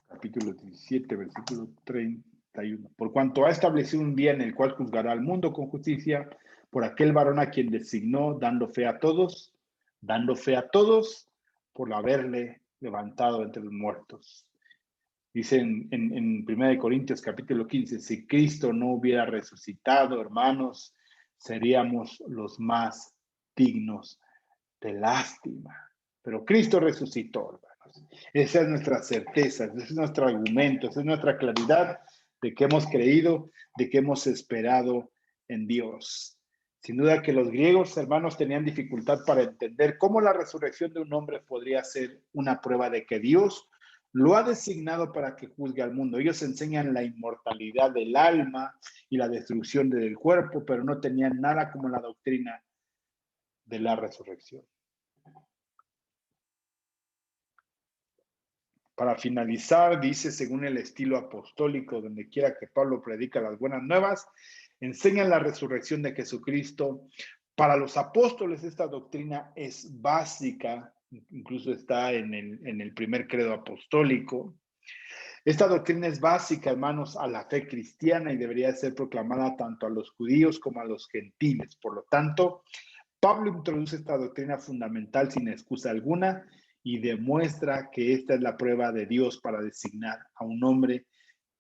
Capítulo 17, versículo 31. Por cuanto ha establecido un día en el cual juzgará al mundo con justicia, por aquel varón a quien designó, dando fe a todos, por haberle levantado entre los muertos. Dice en 1 Corintios capítulo 15, si Cristo no hubiera resucitado, hermanos, seríamos los más dignos de lástima. Pero Cristo resucitó, hermanos. Esa es nuestra certeza, ese es nuestro argumento, esa es nuestra claridad de que hemos creído, de que hemos esperado en Dios. Sin duda que los griegos, hermanos, tenían dificultad para entender cómo la resurrección de un hombre podría ser una prueba de que Dios lo ha designado para que juzgue al mundo. Ellos enseñan la inmortalidad del alma y la destrucción del cuerpo, pero no tenían nada como la doctrina de la resurrección. Para finalizar, dice, según el estilo apostólico, donde quiera que Pablo predica las buenas nuevas, enseñan la resurrección de Jesucristo. Para los apóstoles esta doctrina es básica, incluso está en el primer credo apostólico. Esta doctrina es básica, hermanos, a la fe cristiana y debería ser proclamada tanto a los judíos como a los gentiles. Por lo tanto, Pablo introduce esta doctrina fundamental sin excusa alguna y demuestra que esta es la prueba de Dios para designar a un hombre,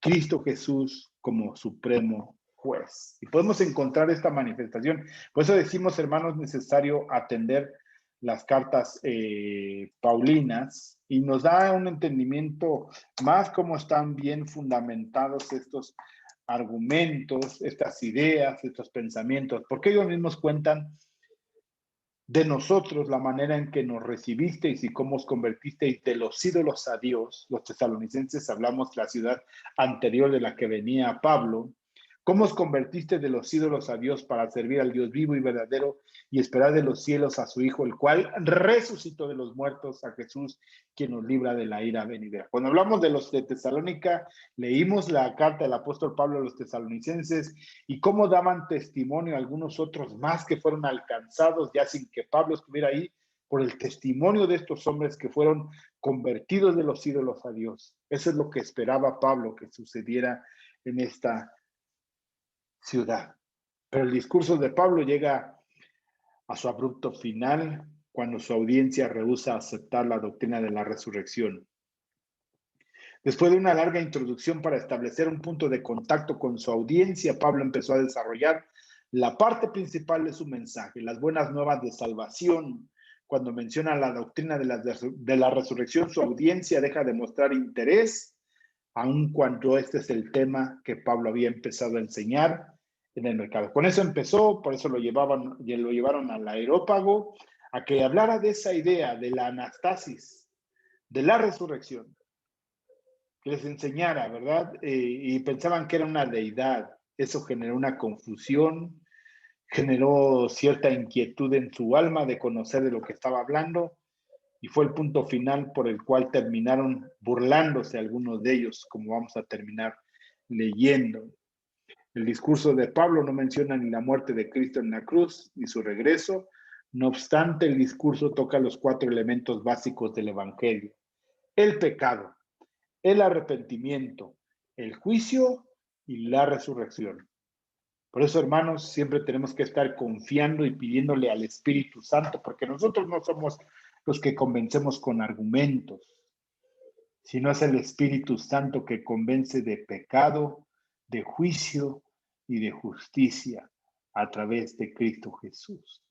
Cristo Jesús, como supremo juez. Y podemos encontrar esta manifestación. Por eso decimos, hermanos, necesario atender las cartas paulinas y nos da un entendimiento más cómo están bien fundamentados estos argumentos, estas ideas, estos pensamientos, porque ellos mismos cuentan de nosotros la manera en que nos recibisteis y cómo os convertisteis de los ídolos a Dios. Los tesalonicenses hablamos de la ciudad anterior de la que venía Pablo. ¿Cómo os convertiste de los ídolos a Dios para servir al Dios vivo y verdadero y esperar de los cielos a su Hijo, el cual resucitó de los muertos, a Jesús, quien nos libra de la ira venidera? Cuando hablamos de los de Tesalónica, leímos la carta del apóstol Pablo a los tesalonicenses y cómo daban testimonio a algunos otros más que fueron alcanzados, ya sin que Pablo estuviera ahí, por el testimonio de estos hombres que fueron convertidos de los ídolos a Dios. Eso es lo que esperaba Pablo que sucediera en esta ciudad. Pero el discurso de Pablo llega a su abrupto final cuando su audiencia rehúsa aceptar la doctrina de la resurrección. Después de una larga introducción para establecer un punto de contacto con su audiencia, Pablo empezó a desarrollar la parte principal de su mensaje, las buenas nuevas de salvación. Cuando menciona la doctrina de la resurrección, su audiencia deja de mostrar interés, aun cuando este es el tema que Pablo había empezado a enseñar en el mercado. Con eso empezó, por eso lo llevaron al Areópago, a que hablara de esa idea de la anastasis, de la resurrección, que les enseñara, ¿verdad? Y pensaban que era una deidad. Eso generó una confusión, generó cierta inquietud en su alma de conocer de lo que estaba hablando, y fue el punto final por el cual terminaron burlándose algunos de ellos, como vamos a terminar leyendo. El discurso de Pablo no menciona ni la muerte de Cristo en la cruz, ni su regreso. No obstante, el discurso toca los 4 elementos básicos del Evangelio: el pecado, el arrepentimiento, el juicio y la resurrección. Por eso, hermanos, siempre tenemos que estar confiando y pidiéndole al Espíritu Santo, porque nosotros no somos los que convencemos con argumentos, sino es el Espíritu Santo que convence de pecado, de juicio y de justicia a través de Cristo Jesús.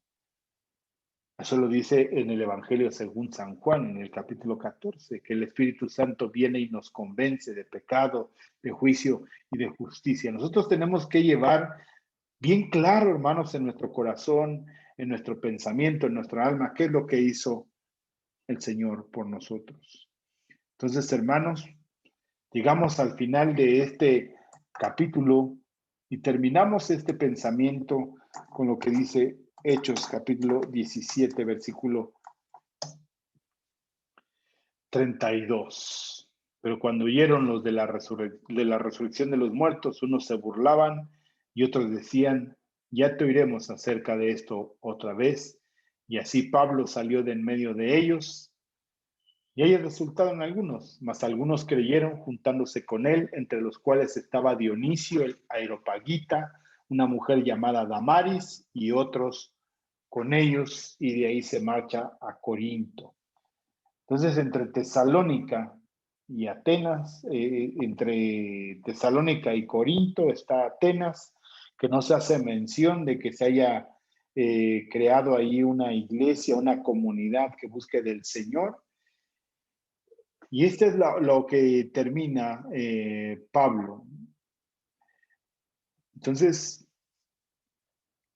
Eso lo dice en el Evangelio según San Juan, en el capítulo 14, que el Espíritu Santo viene y nos convence de pecado, de juicio y de justicia. Nosotros tenemos que llevar bien claro, hermanos, en nuestro corazón, en nuestro pensamiento, en nuestra alma, qué es lo que hizo el Señor por nosotros. Entonces, hermanos, llegamos al final de este capítulo y terminamos este pensamiento con lo que dice Hechos capítulo 17, versículo 32. Pero cuando oyeron los de la resurrección de los muertos, unos se burlaban y otros decían, ya te oiremos acerca de esto otra vez. Y así Pablo salió de en medio de ellos, y ellos resultaron algunos, mas algunos creyeron juntándose con él, entre los cuales estaba Dionisio el Areopagita, una mujer llamada Damaris, y otros con ellos, y de ahí se marcha a Corinto. Entonces, entre Tesalónica y Atenas, entre Tesalónica y Corinto está Atenas, que no se hace mención de que se haya creado ahí una iglesia, una comunidad que busque del Señor. Y este es lo que termina Pablo. Entonces,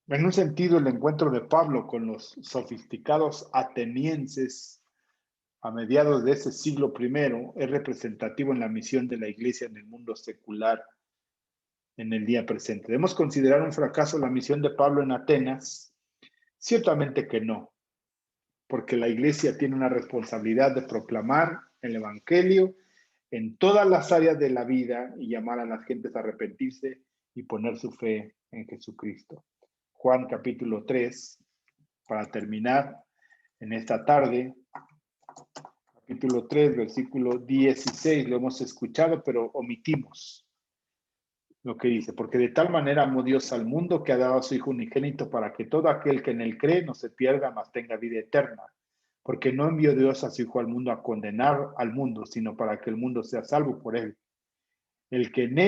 en un sentido, el encuentro de Pablo con los sofisticados atenienses a mediados de ese siglo I es representativo en la misión de la iglesia en el mundo secular en el día presente. ¿Debemos considerar un fracaso la misión de Pablo en Atenas? Ciertamente que no, porque la iglesia tiene una responsabilidad de proclamar el evangelio en todas las áreas de la vida y llamar a las gentes a arrepentirse y poner su fe en Jesucristo. Juan capítulo 3, para terminar en esta tarde, capítulo 3, versículo 16, lo hemos escuchado, pero omitimos lo que dice, porque de tal manera amó Dios al mundo que ha dado a su Hijo unigénito para que todo aquel que en él cree no se pierda, mas tenga vida eterna. Porque no envió Dios a su Hijo al mundo a condenar al mundo, sino para que el mundo sea salvo por él. El que en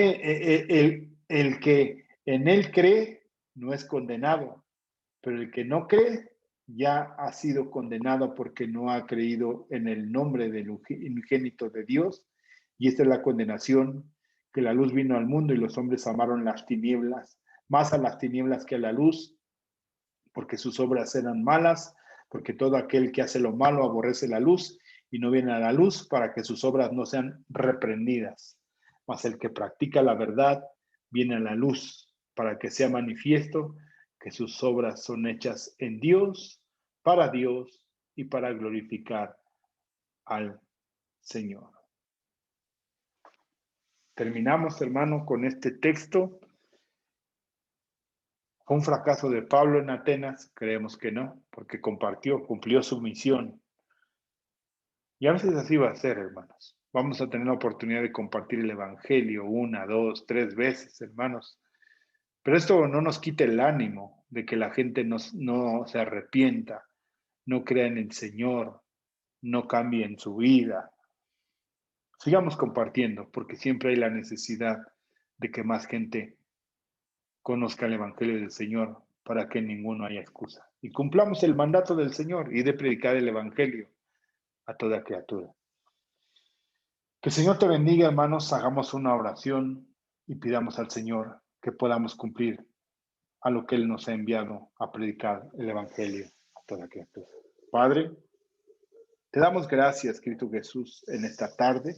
él cree no es condenado, pero el que no cree ya ha sido condenado porque no ha creído en el nombre del unigénito de Dios. Y esta es la condenación, que la luz vino al mundo y los hombres amaron las tinieblas, más a las tinieblas que a la luz, porque sus obras eran malas, porque todo aquel que hace lo malo aborrece la luz y no viene a la luz para que sus obras no sean reprendidas. Mas el que practica la verdad viene a la luz para que sea manifiesto que sus obras son hechas en Dios y para glorificar al Señor. Terminamos, hermano, con este texto. ¿Fue un fracaso de Pablo en Atenas? Creemos que no, porque cumplió su misión. Y a veces así va a ser, hermanos. Vamos a tener la oportunidad de compartir el Evangelio 1, 2, 3 veces, hermanos. Pero esto no nos quita el ánimo de que la gente no se arrepienta, no crea en el Señor, no cambie en su vida. Sigamos compartiendo, porque siempre hay la necesidad de que más gente conozca el Evangelio del Señor para que ninguno haya excusa. Y cumplamos el mandato del Señor y de predicar el Evangelio a toda criatura. Que el Señor te bendiga, hermanos. Hagamos una oración y pidamos al Señor que podamos cumplir a lo que Él nos ha enviado a predicar el Evangelio a toda criatura. Padre, te damos gracias, Cristo Jesús, en esta tarde.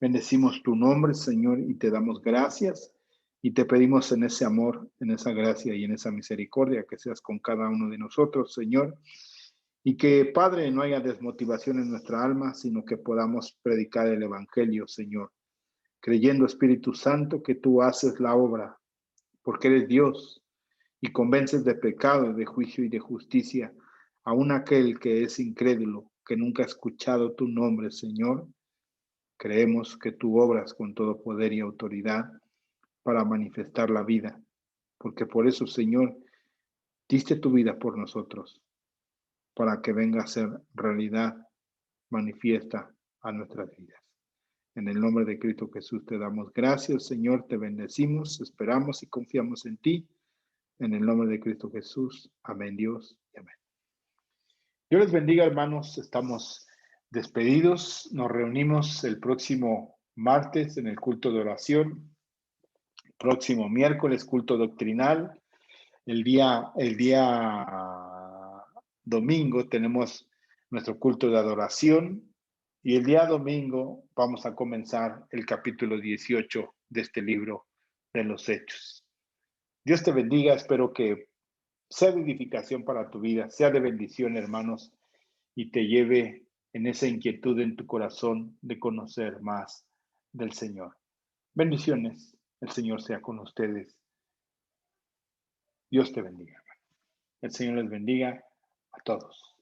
Bendecimos tu nombre, Señor, y te damos gracias. Y te pedimos en ese amor, en esa gracia y en esa misericordia que seas con cada uno de nosotros, Señor. Y que, Padre, no haya desmotivación en nuestra alma, sino que podamos predicar el Evangelio, Señor. Creyendo, Espíritu Santo, que tú haces la obra, porque eres Dios, y convences de pecado, de juicio y de justicia a un aquel que es incrédulo, que nunca ha escuchado tu nombre, Señor. Creemos que tú obras con todo poder y autoridad para manifestar la vida, porque por eso, Señor, diste tu vida por nosotros, para que venga a ser realidad manifiesta a nuestras vidas. En el nombre de Cristo Jesús te damos gracias, Señor, te bendecimos, esperamos y confiamos en ti. En el nombre de Cristo Jesús. Amén, Dios, y amén. Dios les bendiga, hermanos. Estamos despedidos. Nos reunimos el próximo martes en el culto de oración. Próximo miércoles, culto doctrinal. El día domingo tenemos nuestro culto de adoración. Y el día domingo vamos a comenzar el capítulo 18 de este libro de los Hechos. Dios te bendiga. Espero que sea de edificación para tu vida, sea de bendición, hermanos, y te lleve en esa inquietud en tu corazón de conocer más del Señor. Bendiciones, el Señor sea con ustedes. Dios te bendiga. El Señor les bendiga a todos.